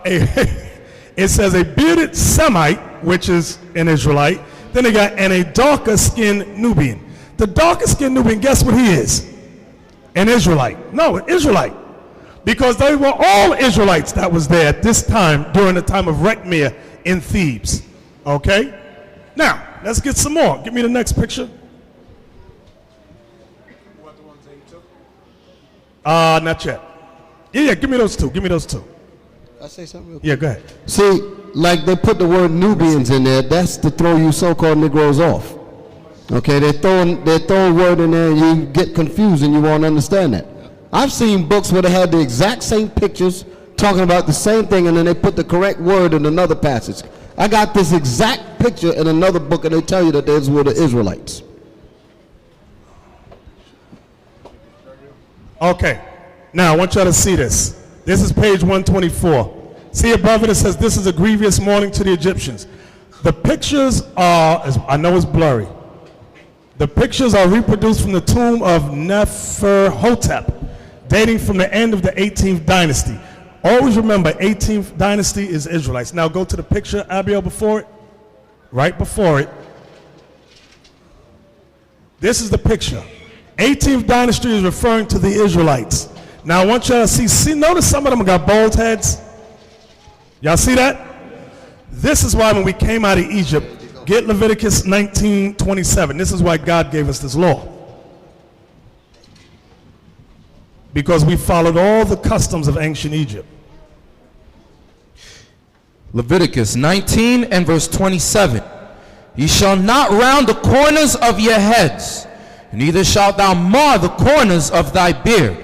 it says a bearded Semite, which is an Israelite. Then they got a darker skinned Nubian. The darker skinned Nubian, guess what he is? An Israelite. No, an Israelite. Because they were all Israelites that was there at this time during the time of Rekhmir in Thebes. Okay? Now, let's get some more. Give me the next picture. Not yet. Yeah, give me those two. Give me those two.
I say something real quick?
Yeah, go ahead.
See, like they put the word Nubians in there, that's to throw you so-called Negroes off. Okay, they're throwing word in there and you get confused and you won't understand that. I've seen books where they had the exact same pictures talking about the same thing and then they put the correct word in another passage. I got this exact picture in another book and they tell you that those were the Israelites.
Okay. Now, I want y'all to see this. This is page 124. See above it, it says, this is a grievous mourning to the Egyptians. The pictures are, I know it's blurry. The pictures are reproduced from the tomb of Neferhotep, dating from the end of the 18th dynasty. Always remember, 18th dynasty is Israelites. Now go to the picture, Abiel, before it. Right before it. This is the picture. 18th dynasty is referring to the Israelites. Now I want y'all to see, notice some of them got bald heads. Y'all see that? This is why when we came out of Egypt, get Leviticus 19:27. This is why God gave us this law. Because we followed all the customs of ancient Egypt.
Leviticus 19 and verse 27. Ye shall not round the corners of your heads, neither shalt thou mar the corners of thy beard.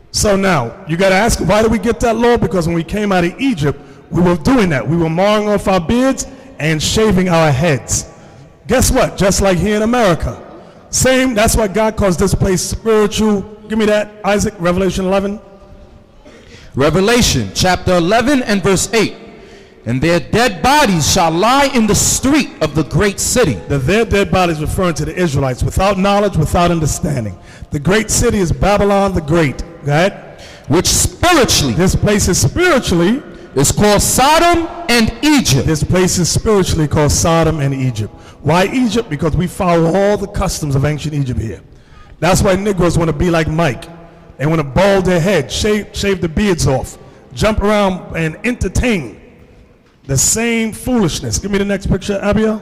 So now, you got to ask, why did we get that law? Because when we came out of Egypt, we were doing that. We were marring off our beards and shaving our heads. Guess what? Just like here in America. Same, that's why God calls this place spiritual. Give me that, Isaac, Revelation 11.
Revelation chapter 11 and verse 8. And their dead bodies shall lie in the street of the great city.
Their dead bodies referring to the Israelites, without knowledge, without understanding. The great city is Babylon the Great. Go ahead.
Which spiritually,
this place is spiritually,
is called Sodom and Egypt.
This place is spiritually called Sodom and Egypt. Why Egypt? Because we follow all the customs of ancient Egypt here. That's why Negroes want to be like Mike. They want to bald their head, shave the beards off, jump around and entertain the same foolishness. Give me the next picture, Abiel.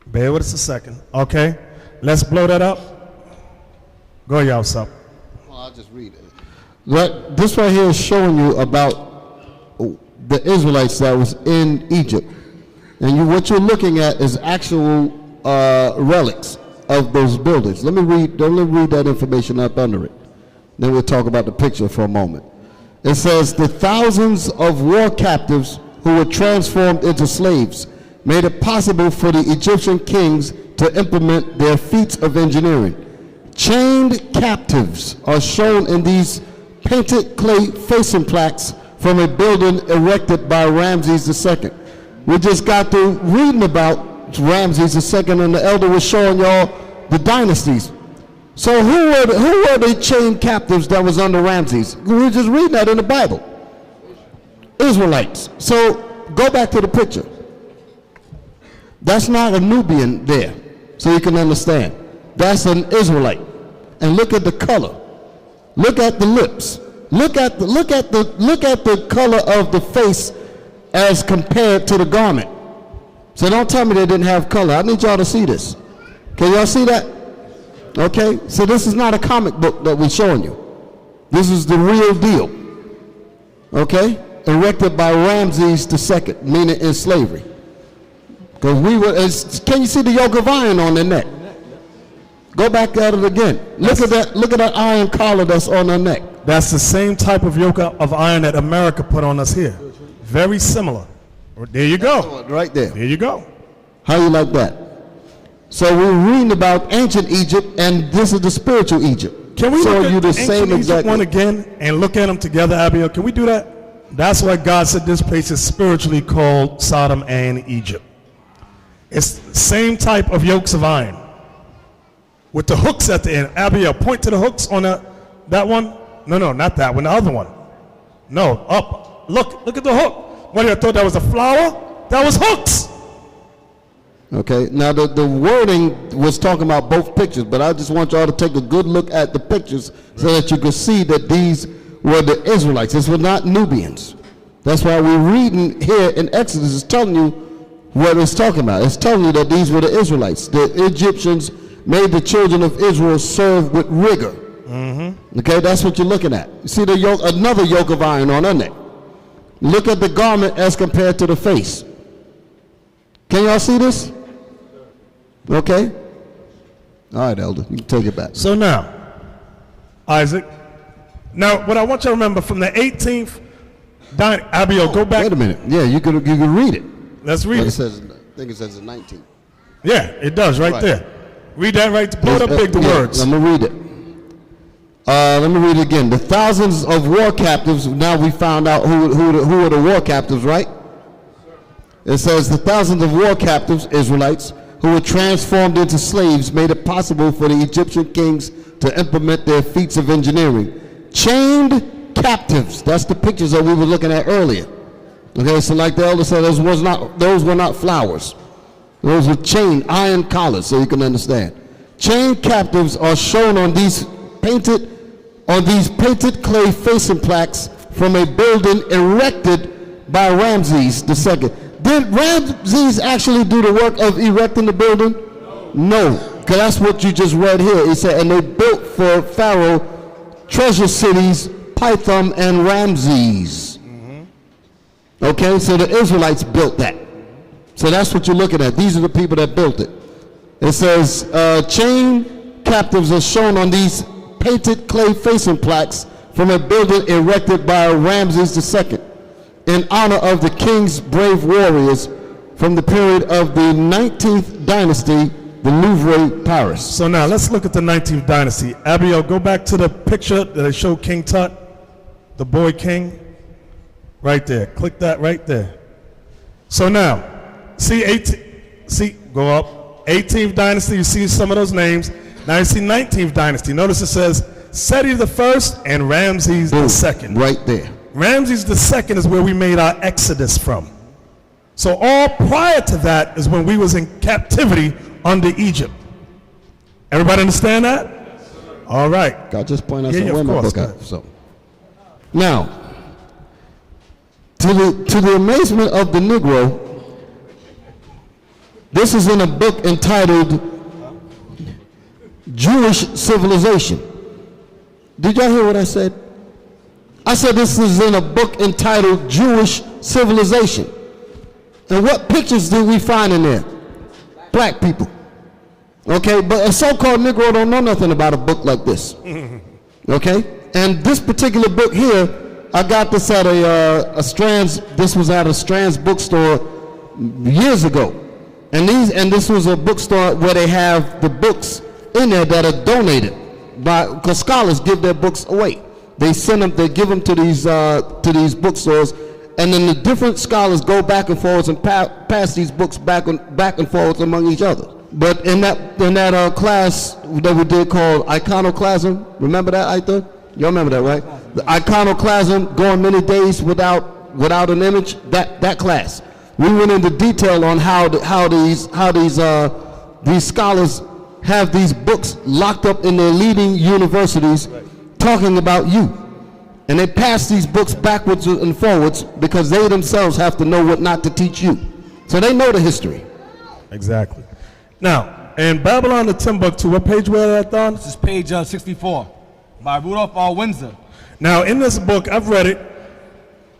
Bear with us a second. Okay, let's blow that up. Go, y'all, up.
Well, I'll just read it. This right here is showing you about the Israelites that was in Egypt. And what you're looking at is actual relics of those buildings. Let me read that information up under it. Then we'll talk about the picture for a moment. It says, the thousands of war captives who were transformed into slaves made it possible for the Egyptian kings to implement their feats of engineering. Chained captives are shown in these painted clay facing plaques from a building erected by Ramses II. We just got through reading about Ramses II, and the elder was showing y'all the dynasties. So who were the chained captives that was under Ramses? We were just reading that in the Bible. Israelites. So go back to the picture. That's not a Nubian there, so you can understand. That's an Israelite. And look at the color. Look at the lips. Look at the color of the face as compared to the garment. So don't tell me they didn't have color. I need y'all to see this. Can y'all see that? Okay, so this is not a comic book that we're showing you. This is the real deal. Okay, erected by Ramses II, meaning in slavery. Because can you see the yoke of iron on their neck? Go back at it again. Look at that iron collar that's on their neck.
That's the same type of yoke of iron that America put on us here. Very similar. There you go.
Right there.
There you go.
How you like that? So we're reading about ancient Egypt, and this is the spiritual Egypt.
Can we
show
look
you
at
the
ancient
same
Egypt
exact
one again and look at them together, Abiel? Can we do that? That's why God said this place is spiritually called Sodom and Egypt. It's the same type of yokes of iron with the hooks at the end. Abiel, point to the hooks on that one. No, not that one. The other one. No, up. Look at the hook. What, you thought that was a flower? That was hooks.
Okay, now the wording was talking about both pictures, but I just want y'all to take a good look at the pictures so that you can see that these were the Israelites. This were not Nubians. That's why we're reading here in Exodus. It's telling you what it's talking about. It's telling you that these were the Israelites. The Egyptians made the children of Israel serve with rigor. Mm-hmm. Okay, that's what you're looking at. You see the yoke, another yoke of iron on her neck. Look at the garment as compared to the face. Can y'all see this? Okay. All right, Elder, you can take it back.
So now, Isaac, now what I want you to remember from the 18th, Abiel, go back.
Wait a minute. Yeah, you can read it.
Let's read it.
I think it says the 19th.
Yeah, it does right there. Read that right. Blow it up big, the words.
I'm going to read it. Let me read it again. The thousands of war captives, now we found out who are the war captives, right? It says the thousands of war captives, Israelites, who were transformed into slaves, made it possible for the Egyptian kings to implement their feats of engineering. Chained captives, that's the pictures that we were looking at earlier. Okay, so like the elder said, those were not flowers. Those were chained iron collars, so you can understand. Chained captives are shown on these painted clay facing plaques from a building erected by Ramses II. Did Ramses actually do the work of erecting the building? No, because that's what you just read here. He said, and they built for Pharaoh treasure cities, Pithom and Ramses. Okay, so the Israelites built that. So that's what you're looking at. These are the people that built it. It says, chained captives are shown on these painted clay facing plaques from a building erected by Ramses II in honor of the king's brave warriors from the period of the 19th dynasty, the Louvre, Paris.
So now let's look at the 19th dynasty. Abiel, go back to the picture that I showed King Tut, the boy king. Right there. Click that right there. So now, go up. 18th dynasty, you see some of those names. Now you see 19th dynasty. Notice it says Seti the first and Ramses the second.
Right there.
Ramses the second is where we made our exodus from. So all prior to that is when we was in captivity under Egypt. Everybody understand that? All right.
God just point out
Yeah,
somewhere
of
in my
course,
book
go
out. So now, to the amazement of the Negro, this is in a book entitled Jewish Civilization. Did y'all hear what I said? I said this is in a book entitled Jewish Civilization. And what pictures do we find in there? Black people. Okay, but a so-called Negro don't know nothing about a book like this. Okay, and this particular book here, I got this at a Strands. This was at a Strands bookstore years ago, and this was a bookstore where they have the books in there that are donated because scholars give their books away. They send them, they give them to these bookstores, and then the different scholars go back and forwards and pass these books back and forwards among each other. But in that class that we did called iconoclasm, remember that, Aitha? You remember that, right? The iconoclasm, going many days without an image. That class, we went into detail on how these scholars have these books locked up in their leading universities, talking about you, and they pass these books backwards and forwards because they themselves have to know what not to teach you. So they know the history.
Exactly. Now, in Babylon the Timbuktu, what page were that on?
This is page 64 by Rudolph R. Windsor.
Now, in this book, I've read it.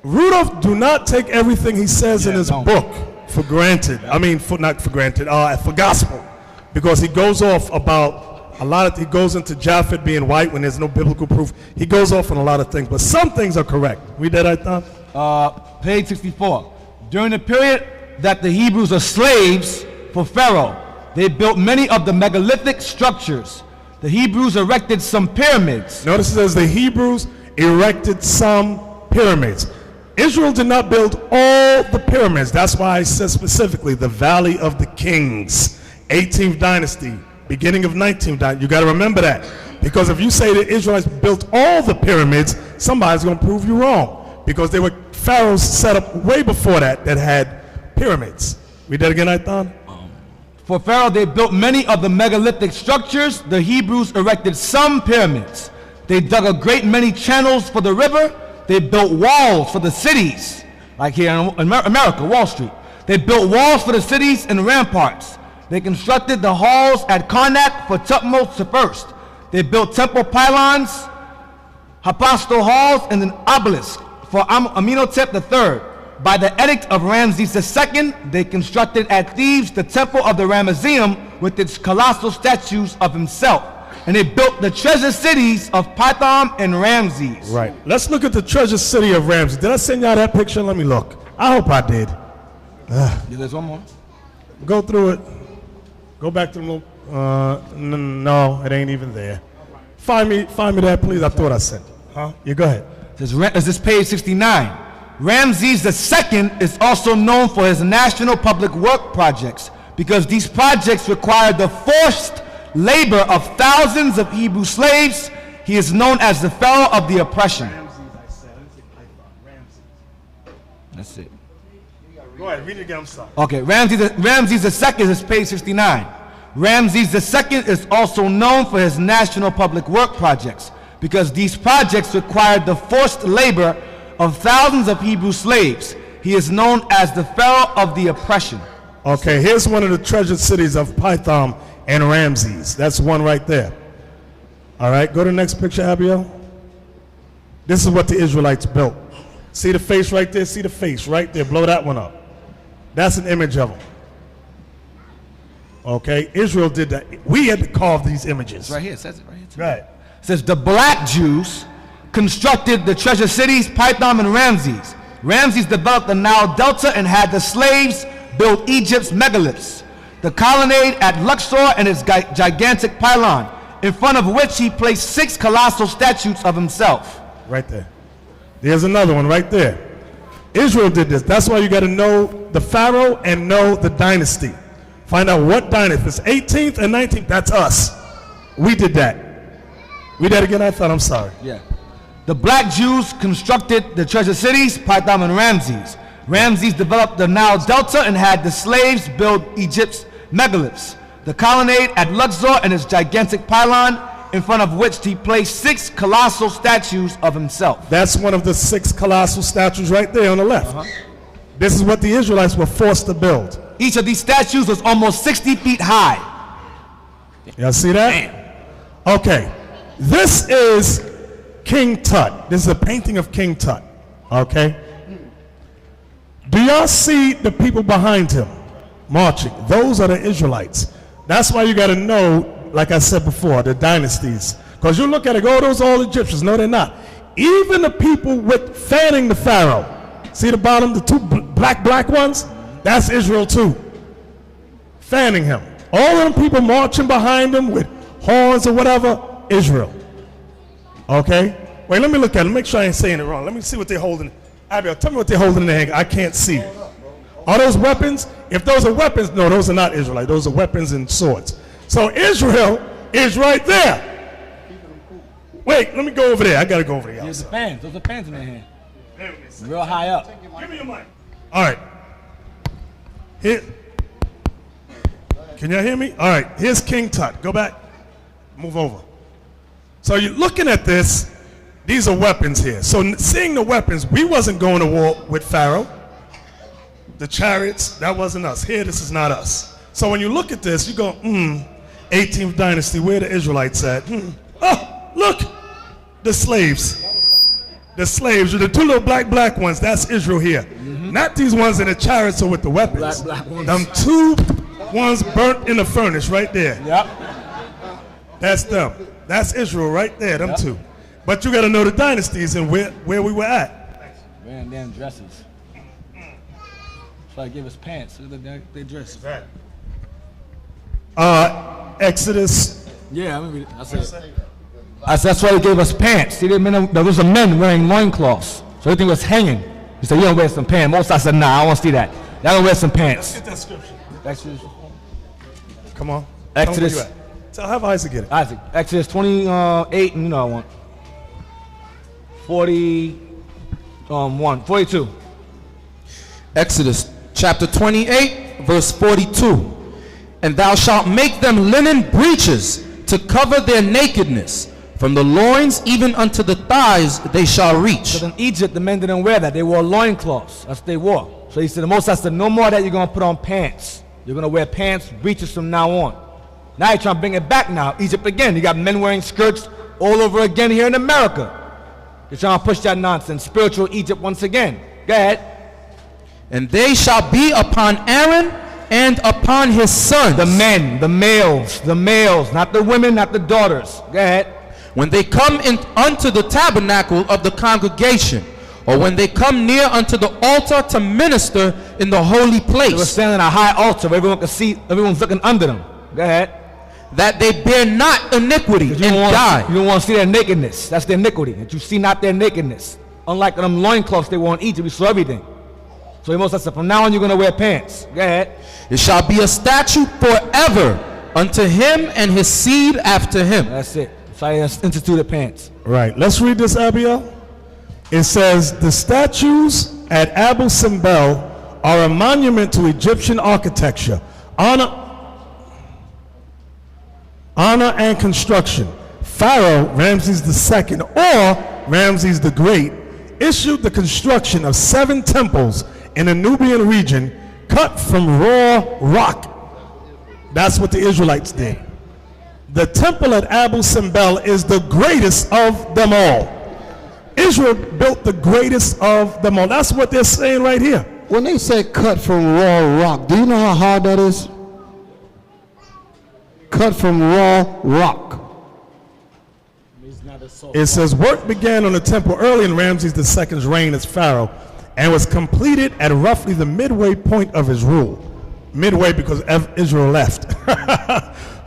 Rudolph do not take everything he says in his book for granted. I mean, not for granted, for gospel. Because he goes off about he goes into Japhet being white when there's no biblical proof. He goes off on a lot of things, but some things are correct. Read that, I thought?
Page 64. During the period that the Hebrews are slaves for Pharaoh, they built many of the megalithic structures. The Hebrews erected some pyramids.
Notice it says the Hebrews erected some pyramids. Israel did not build all the pyramids. That's why I said specifically the Valley of the Kings, 18th dynasty, beginning of 19th dynasty. You got to remember that. Because if you say the Israelites built all the pyramids, somebody's going to prove you wrong. Because there were pharaohs set up way before that had pyramids. Read that again, Aithan?
For Pharaoh, they built many of the megalithic structures. The Hebrews erected some pyramids. They dug a great many channels for the river. They built walls for the cities, like here in America, Wall Street. They built walls for the cities and ramparts. They constructed the halls at Karnak for Thutmose I. They built temple pylons, hypostyle halls, and an obelisk for Amenhotep III. By the edict of Ramses II, they constructed at Thebes the temple of the Ramesseum with its colossal statues of himself. And they built the treasure cities of Pithom and Ramses.
Right. Let's look at the treasure city of Ramses. Did I send y'all that picture? Let me look. I hope I did.
There's one more.
Go through it. Go back to the little. No, it ain't even there. Find me that, please. I thought I sent it. Huh? You go ahead.
This is page 69. Ramses II is also known for his national public work projects because these projects required the forced labor of thousands of Hebrew slaves. He is known as the Pharaoh of the oppression. That's it.
Go ahead, read it again, I'm sorry.
Okay, Ramses II is page 69. Ramses II is also known for his national public work projects because these projects required the forced labor of thousands of Hebrew slaves. He is known as the Pharaoh of the oppression.
Okay, here's one of the treasured cities of Pithom and Ramses. That's one right there. All right, go to the next picture, Abiel. This is what the Israelites built. See the face right there? See the face right there? Blow that one up. That's an image of them. Okay, Israel did that. We had to carve these images.
Right here, it says it right here.
Right.
It says the black Jews constructed the treasure cities Pithom and Ramses. Ramses developed the Nile Delta and had the slaves build Egypt's megaliths. The colonnade at Luxor and its gigantic pylon, in front of which he placed 6 colossal statues of himself.
Right there. There's another one right there. Israel did this. That's why you got to know the Pharaoh and know the dynasty. Find out what dynasty. If it's 18th and 19th, that's us. We did that. Read that again, I thought. I'm sorry.
Yeah. The black Jews constructed the treasure cities, Pithom and Ramses. Ramses developed the Nile Delta and had the slaves build Egypt's megaliths. The colonnade at Luxor and its gigantic pylon, in front of which he placed 6 colossal statues of himself.
That's one of the 6 colossal statues right there on the left. This is what the Israelites were forced to build.
Each of these statues was almost 60 feet high.
Y'all see that?
Damn.
Okay. This is King Tut. This is a painting of King Tut. Okay? Do y'all see the people behind him marching? Those are the Israelites. That's why you got to know, like I said before, the dynasties. Because you look at it, oh, those are all Egyptians. No, they're not. Even the people with fanning the Pharaoh. See the bottom, the 2 black ones? That's Israel too. Fanning him. All of them people marching behind him with horns or whatever, Israel. Okay? Wait, let me look at it. Make sure I ain't saying it wrong. Let me see what they're holding. Abiel, tell me what they're holding in their hand. I can't see. Are those weapons? If those are weapons, no, those are not Israelites. Those are weapons and swords. So Israel is right there. Wait, let me go over there. I got to go over there.
Here's the fans. Those are fans in their hand. Real high up.
Give me your mic. All right. Here. Can y'all hear me? All right. Here's King Tut. Go back. Move over. So you're looking at this. These are weapons here. So seeing the weapons, we wasn't going to war with Pharaoh. The chariots, that wasn't us. Here, this is not us. So when you look at this, you go, 18th dynasty, where the Israelites at? Oh, look, the slaves. The slaves, the 2 little black ones, that's Israel here. Not these ones in the chariots or with the weapons.
Black ones.
Them 2 ones burnt in the furnace right there.
Yep.
That's them. That's Israel right there, them 2. But you got to know the dynasties and where we were at.
Wearing damn dresses. So I give us pants. Look at their dresses.
Exodus.
Yeah, I'm gonna read it. That's why they gave us pants. See, there was a men wearing loincloths. So everything was hanging. He said, you don't wear some pants. Moses said, nah, I want to see that. Y'all don't wear some pants.
Get that scripture.
Exodus.
Come on.
Exodus.
Tell have Isaac get it.
Isaac. Exodus 28, and you know I want. 42.
Exodus chapter 28, verse 42. And thou shalt make them linen breeches to cover their nakedness. From the loins even unto the thighs they shall reach.
Because in Egypt, the men didn't wear that. They wore loincloths. That's what they wore. So he said, the Most High said, no more of that, you're going to put on pants. You're going to wear pants, breeches from now on. Now you're trying to bring it back now. Egypt again. You got men wearing skirts all over again here in America. You're trying to push that nonsense. Spiritual Egypt once again. Go ahead.
And they shall be upon Aaron and upon his sons.
The men, the males, not the women, not the daughters. Go ahead.
When they come in unto the tabernacle of the congregation, or when they come near unto the altar to minister in the holy place.
They were standing at a high altar where everyone could see, everyone's looking under them. Go ahead.
That they bear not iniquity and die.
You don't want to see their nakedness. That's their iniquity. That you see not their nakedness. Unlike them loincloths they wore in Egypt, we saw everything. So he said, from now on you're going to wear pants. Go ahead.
It shall be a statute forever unto him and his seed after him.
That's it. So he instituted pants.
Right. Let's read this, Abiel. It says, the statues at Abu Simbel are a monument to Egyptian architecture, honor and construction. Pharaoh Ramses II, or Ramses the Great, issued the construction of 7 temples in the Nubian region cut from raw rock. That's what the Israelites did. The temple at Abu Simbel is the greatest of them all. Israel built the greatest of them all. That's what they're saying right here.
When they say cut from raw rock, do you know how hard that is? Cut from raw rock.
It says work began on the temple early in Ramses II's reign as pharaoh and was completed at roughly the midway point of his rule. Midway because Israel left.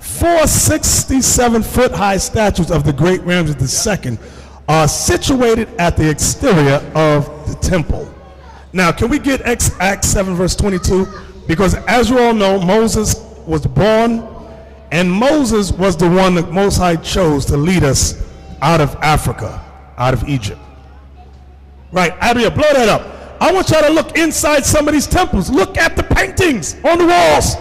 4 67-foot high statues of the great Ramses II are situated at the exterior of the temple. Now, can we get Acts 7 verse 22? Because as you all know, Moses was born, and Moses was the one that Most High chose to lead us out of Africa, out of Egypt. Right, Abiel, blow that up. I want y'all to look inside some of these temples. Look at the paintings on the walls.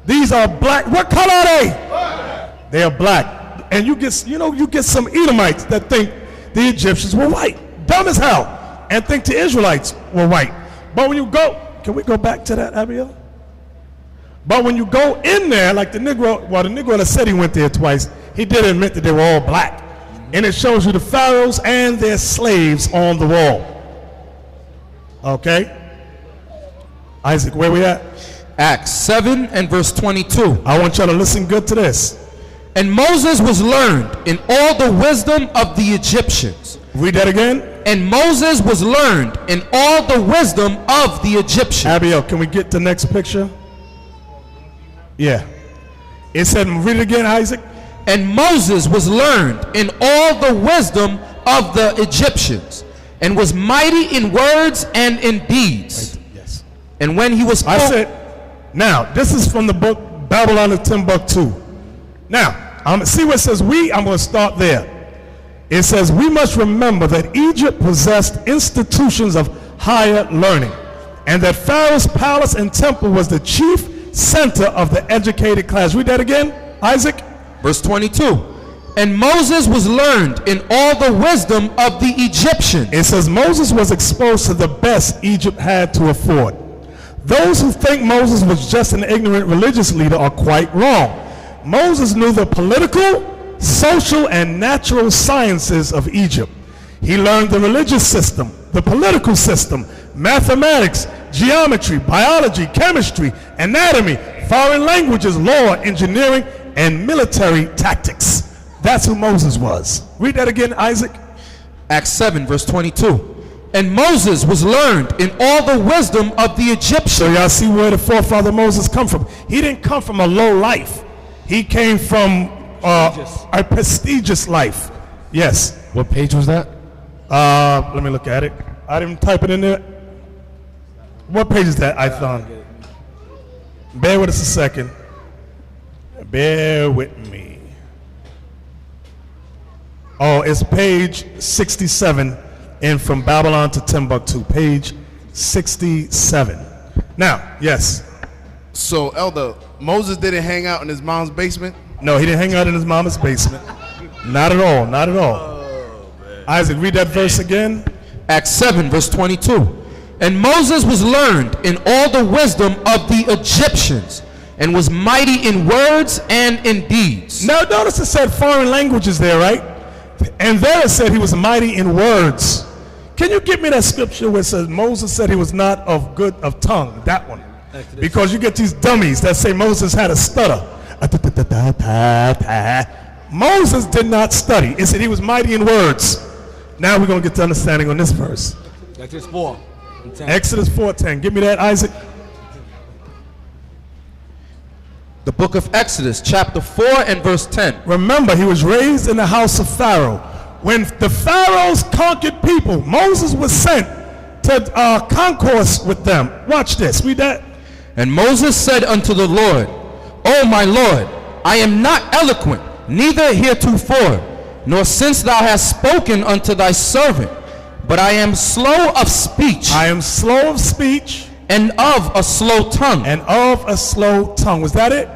These are black. What color are they? Black. They are black. And you get some Edomites that think the Egyptians were white. Dumb as hell. And think the Israelites were white. But when you go, can we go back to that, Abiel? But when you go in there, like the Negro that said he went there twice, he did admit that they were all black. And it shows you the pharaohs and their slaves on the wall. Okay? Isaac, where we at?
Acts 7 and verse 22.
I want y'all to listen good to this.
And Moses was learned in all the wisdom of the Egyptians.
Read that again.
And Moses was learned in all the wisdom of the Egyptians.
Abiel, can we get the next picture? Yeah. It said, read it again, Isaac.
And Moses was learned in all the wisdom of the Egyptians, and was mighty in words and in deeds.
Right. Yes.
And when he was
I said, now, this is from the book Babylon of Timbuktu. Now, see where it says we? I'm going to start there. It says, we must remember that Egypt possessed institutions of higher learning, and that Pharaoh's palace and temple was the chief center of the educated class. Read that again, Isaac.
Verse 22. And Moses was learned in all the wisdom of the Egyptians.
It says Moses was exposed to the best Egypt had to afford. Those who think Moses was just an ignorant religious leader are quite wrong. Moses knew the political, social, and natural sciences of Egypt. He learned the religious system, the political system, mathematics, geometry, biology, chemistry, anatomy, foreign languages, law, engineering, and military tactics. That's who Moses was. Read that again, Isaac.
Acts 7 verse 22. And Moses was learned in all the wisdom of the Egyptians.
So y'all see where the forefather Moses come from. He didn't come from a low life. He came from a prestigious life. Yes.
What page was that?
Let me look at it. I didn't type it in there. What page is that, Ithon? Bear with us a second. Bear with me. Oh, it's page 67 in From Babylon to Timbuktu. Page 67. Now, yes.
So, Elder, Moses didn't hang out in his mom's basement?
No, he didn't hang out in his mama's basement. Not at all, not at all. Isaac, read that verse again.
Acts 7 verse 22. And Moses was learned in all the wisdom of the Egyptians, and was mighty in words and in deeds.
Now notice it said foreign languages there, right? And there it said he was mighty in words. Can you give me that scripture where it says Moses said he was not of good of tongue? That one. Because you get these dummies that say Moses had a stutter. Moses did not study. It said he was mighty in words. Now we're going to get to understanding on this verse.
Exodus 4.
Exodus 4:10. Give me that, Isaac.
The book of Exodus, chapter 4 and verse 10.
Remember, he was raised in the house of Pharaoh. When the Pharaohs conquered people, Moses was sent to concourse with them. Watch this. Read that.
And Moses said unto the Lord, O my Lord, I am not eloquent, neither heretofore, nor since thou hast spoken unto thy servant, but I am slow of speech.
I am slow of speech.
And of a slow tongue.
And of a slow tongue. Was that it?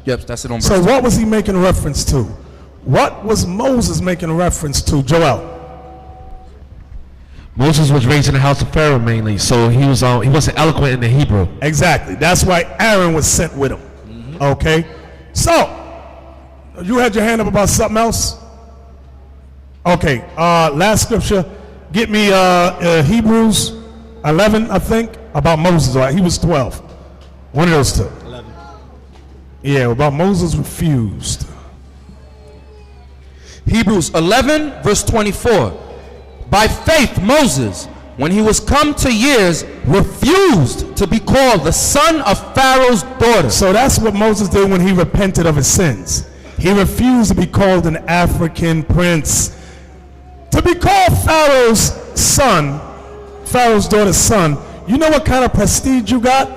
Yep, that's it on verse.
So what was he making reference to? What was Moses making reference to, Joel?
Moses was raised in the house of Pharaoh mainly, so he wasn't eloquent in the Hebrew.
Exactly. That's why Aaron was sent with him. Okay? So, you had your hand up about something else? Okay, last scripture. Get me Hebrews 11, I think, about Moses. Right? He was 12. One of those two.
11.
Yeah, about Moses refused.
Hebrews 11, verse 24. By faith, Moses, when he was come to years, refused to be called the son of Pharaoh's daughter.
So that's what Moses did when he repented of his sins. He refused to be called an African prince. To be called Pharaoh's son, Pharaoh's daughter's son, you know what kind of prestige you got?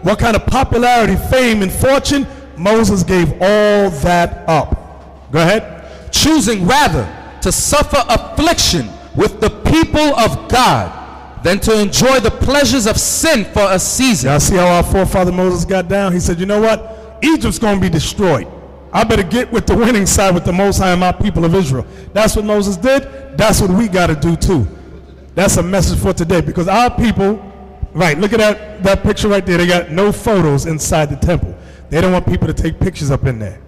What kind of popularity, fame, and fortune? Moses gave all that up. Go ahead.
Choosing rather to suffer affliction with the people of God than to enjoy the pleasures of sin for a season.
Y'all see how our forefather Moses got down? He said, you know what? Egypt's going to be destroyed. I better get with the winning side with the Most High and my people of Israel. That's what Moses did. That's what we got to do too. That's a message for today, because our people, right, look at that picture right there. They got no photos inside the temple. They don't want people to take pictures up in there.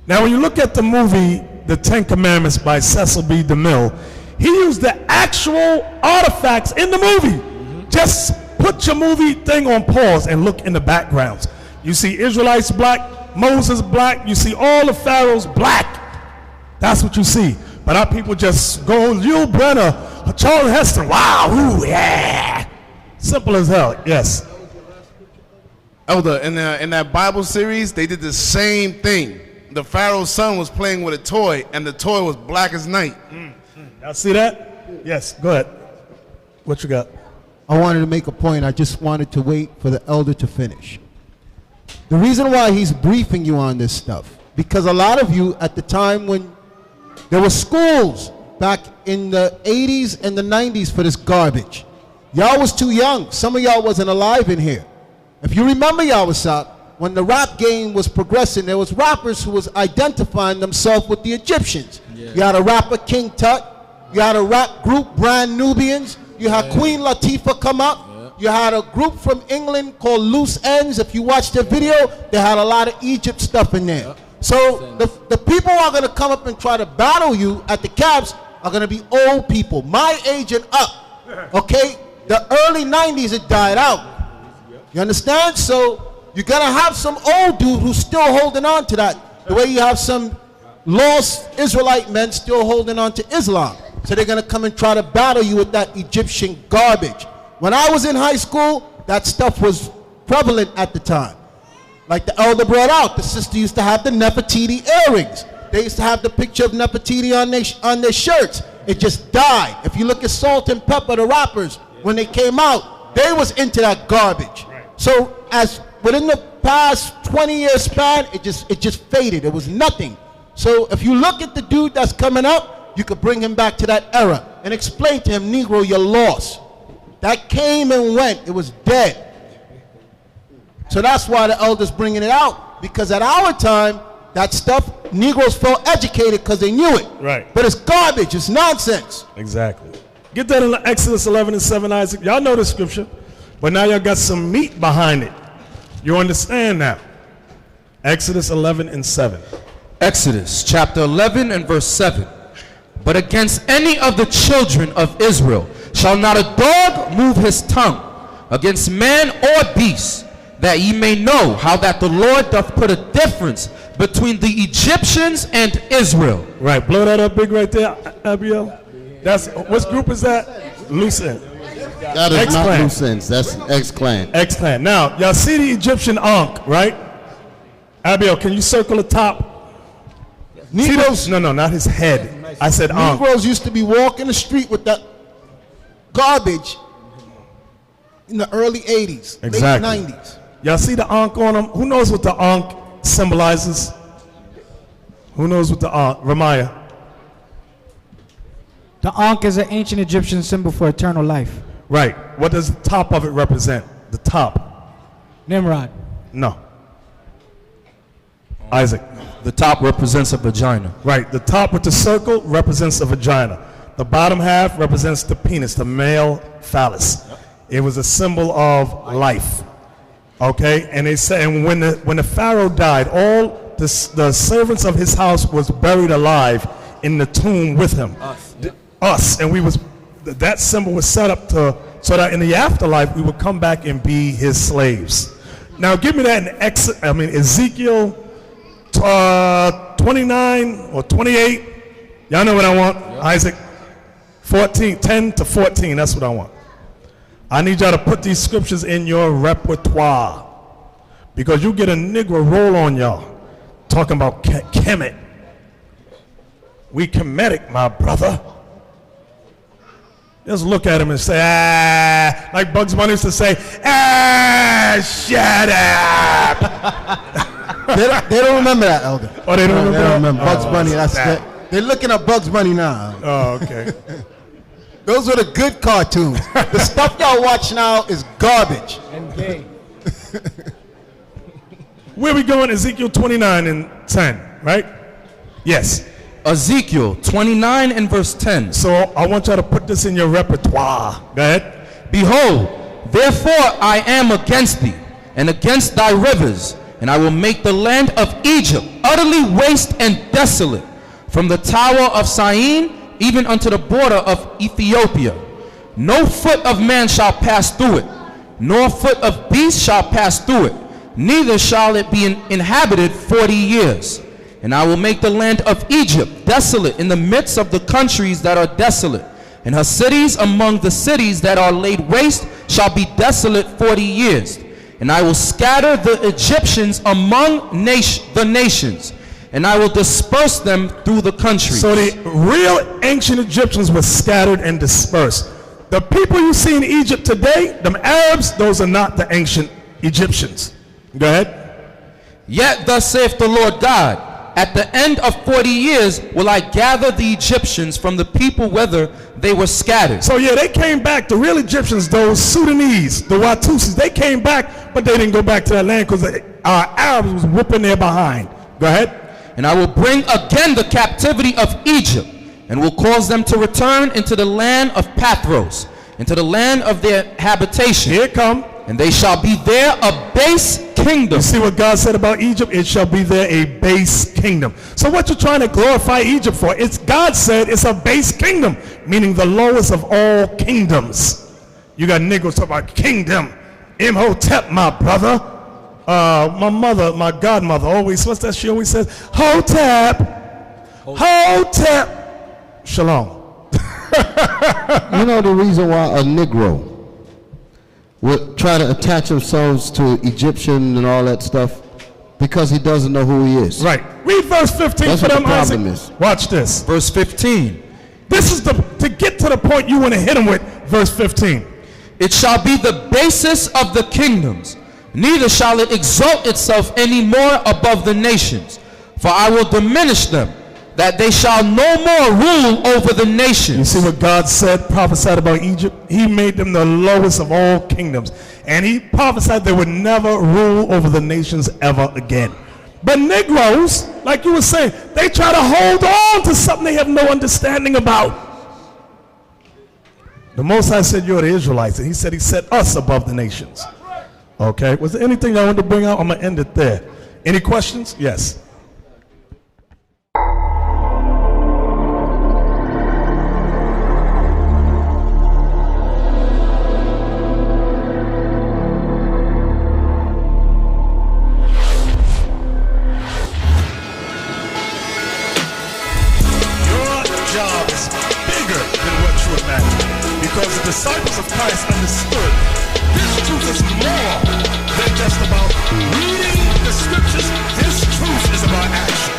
Now, when you look at the movie, The 10 Commandments by Cecil B. DeMille, he used the actual artifacts in the movie. Just put your movie thing on pause and look in the backgrounds. You see Israelites black, Moses black, you see all the pharaohs black. That's what you see. But our people just go, Yul Brynner, Charles Heston, wow, ooh, yeah. Simple as hell, yes.
Elder, in that Bible series, they did the same thing. The Pharaoh's son was playing with a toy, and the toy was black as night.
Y'all see that? Yes, go ahead. What you got?
I wanted to make a point. I just wanted to wait for the elder to finish. The reason why he's briefing you on this stuff, because a lot of you at the time when there were schools back in the 80s and the 90s for this garbage, y'all was too young. Some of y'all wasn't alive in here. If you remember, y'all was out when the rap game was progressing, there was rappers who was identifying themselves with the Egyptians. Yeah. You had a rapper, King Tut. You had a rap group, Brand Nubians. You had Queen Latifah come up. Yeah. You had a group from England called Loose Ends. If you watch their video, they had a lot of Egypt stuff in there. Yeah. So the people who are going to come up and try to battle you at the cabs are going to be old people, my age and up. Okay? The early 90s, it died out. You understand? So you gotta have some old dude who's still holding on to that. The way you have some lost Israelite men still holding on to Islam. So they're gonna come and try to battle you with that Egyptian garbage. When I was in high school, that stuff was prevalent at the time. Like the elder brought out, the sister used to have the Nefertiti earrings. They used to have the picture of Nefertiti on their shirts. It just died. If you look at Salt and Pepper, the rappers, when they came out, they was into that garbage. So as within the past 20-year span, it just faded. It was nothing. So if you look at the dude that's coming up, you could bring him back to that era and explain to him, Negro, you're lost. That came and went. It was dead. So that's why the elder's bringing it out, because at our time, that stuff, Negroes felt educated because they knew it.
Right.
But it's garbage. It's nonsense.
Exactly. Get that in Exodus 11:7, Isaac. Y'all know the scripture, but now y'all got some meat behind it. You understand now? Exodus 11:7.
Exodus chapter 11 and verse 7. But against any of the children of Israel shall not a dog move his tongue against man or beast, that ye may know how that the Lord doth put a difference between the Egyptians and Israel.
Right, blow that up big right there, Abiel. That's, what group is that? Loose End.
That is not Loose Ends, that's X-Clan.
X-Clan. Now, y'all see the Egyptian Ankh, right? Abiel, can you circle the top?
Negroes,
no, not his head. I said Ankh.
Negroes used to be walking the street with that garbage in the early 80s,
exactly.
Late 90s.
Y'all see the Ankh on them? Who knows what the Ankh symbolizes? Who knows what the Ankh? Ramaya.
The Ankh is an ancient Egyptian symbol for eternal life.
Right. What does the top of it represent? The top.
Nimrod.
No. Isaac.
The top represents a vagina.
Right. The top with the circle represents a vagina. The bottom half represents the penis, the male phallus. It was a symbol of life. Okay? And they say, and when the Pharaoh died, all the servants of his house was buried alive in the tomb with him. Us. And we was, that symbol was set up to, so that in the afterlife we would come back and be his slaves. Now give me that in Ezekiel 29 or 28. Y'all know what I want? Yep. Isaac 10 to 14, that's what I want. I need y'all to put these scriptures in your repertoire, because you get a Negro roll on y'all talking about Kemet. We Khemetic, my brother. Just look at him and say, ah, like Bugs Bunny used to say, ah, shut up.
They don't remember that, Elder.
Oh, they don't remember
They
that?
don't remember. Bugs
Oh,
Bunny,
that's
that's
sad.
they're looking at Bugs Bunny now.
Oh, okay.
Those were the good cartoons. The stuff y'all watch now is garbage.
And gay.
Where we going? Ezekiel 29 and 10, right? Yes.
Ezekiel 29 and verse 10.
So I want y'all to put this in your repertoire. Go ahead.
Behold, therefore I am against thee, and against thy rivers, and I will make the land of Egypt utterly waste and desolate, from the tower of Syene even unto the border of Ethiopia. No foot of man shall pass through it, nor foot of beast shall pass through it, neither shall it be inhabited 40 years. And I will make the land of Egypt desolate in the midst of the countries that are desolate, and her cities among the cities that are laid waste shall be desolate 40 years. And I will scatter the Egyptians among the nations, and I will disperse them through the countries.
So the real ancient Egyptians were scattered and dispersed. The people you see in Egypt today, them Arabs, those are not the ancient Egyptians. Go ahead.
Yet thus saith the Lord God, at the end of 40 years will I gather the Egyptians from the people whither they were scattered.
So yeah, they came back. The real Egyptians, those Sudanese, the Watusis, they came back, but they didn't go back to that land because our Arabs was whooping their behind. Go ahead.
And I will bring again the captivity of Egypt, and will cause them to return into the land of Pathros, into the land of their habitation.
Here it come.
And they shall be there a base kingdom.
You see what God said about Egypt? It shall be there a base kingdom. So what you're trying to glorify Egypt for? It's God said it's a base kingdom, meaning the lowest of all kingdoms. You got Negroes talking about kingdom. Imhotep, my brother. My mother, my godmother always, what's that she always says? Hotep. Hotep. Shalom.
You know the reason why a Negro would try to attach themselves to Egyptian and all that stuff? Because he doesn't know who he is.
Right. Read verse 15
That's
for
what
them,
the problem
Isaac.
is.
Watch this.
Verse 15.
This is to get to the point you want to hit them with. Verse 15.
It shall be the basis of the kingdoms, neither shall it exalt itself any more above the nations. For I will diminish them, that they shall no more rule over the nations.
You see what God said, prophesied about Egypt? He made them the lowest of all kingdoms. And he prophesied they would never rule over the nations ever again. But Negroes, like you were saying, they try to hold on to something they have no understanding about. The Most High said, you're the Israelites. And he said he set us above the nations. Okay. Was there anything I wanted to bring out? I'm going to end it there. Any questions? Yes. Job is bigger than what you imagine, because the disciples of Christ understood this truth is more than just about reading the scriptures. This truth is about action.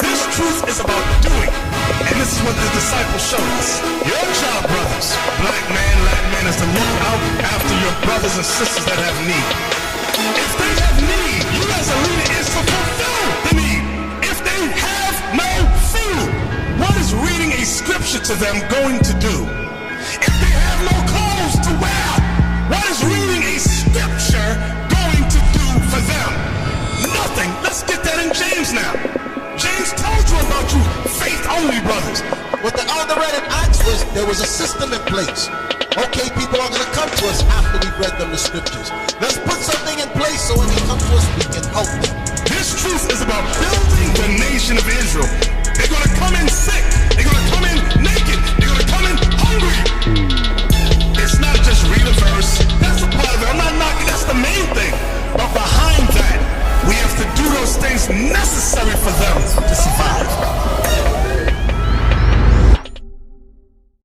This truth is about doing. And this is what the disciples showed us. Your job, brothers, black man, Latin man, is to look out after your brothers and sisters that have need. If they have need, you as a leader is to fulfill the need. If they have no food, what is reading a scripture to them going to do? If they have no clothes to wear, what is reading a scripture going to do for them? Nothing. Let's get that in James now. James told you about you faith-only brothers.
What the elder read in Acts was there was a system in place. Okay, people are going to come to us after we've read them the scriptures. Let's put something in place so when they come to us, we can help them.
This truth is about building the nation of Israel.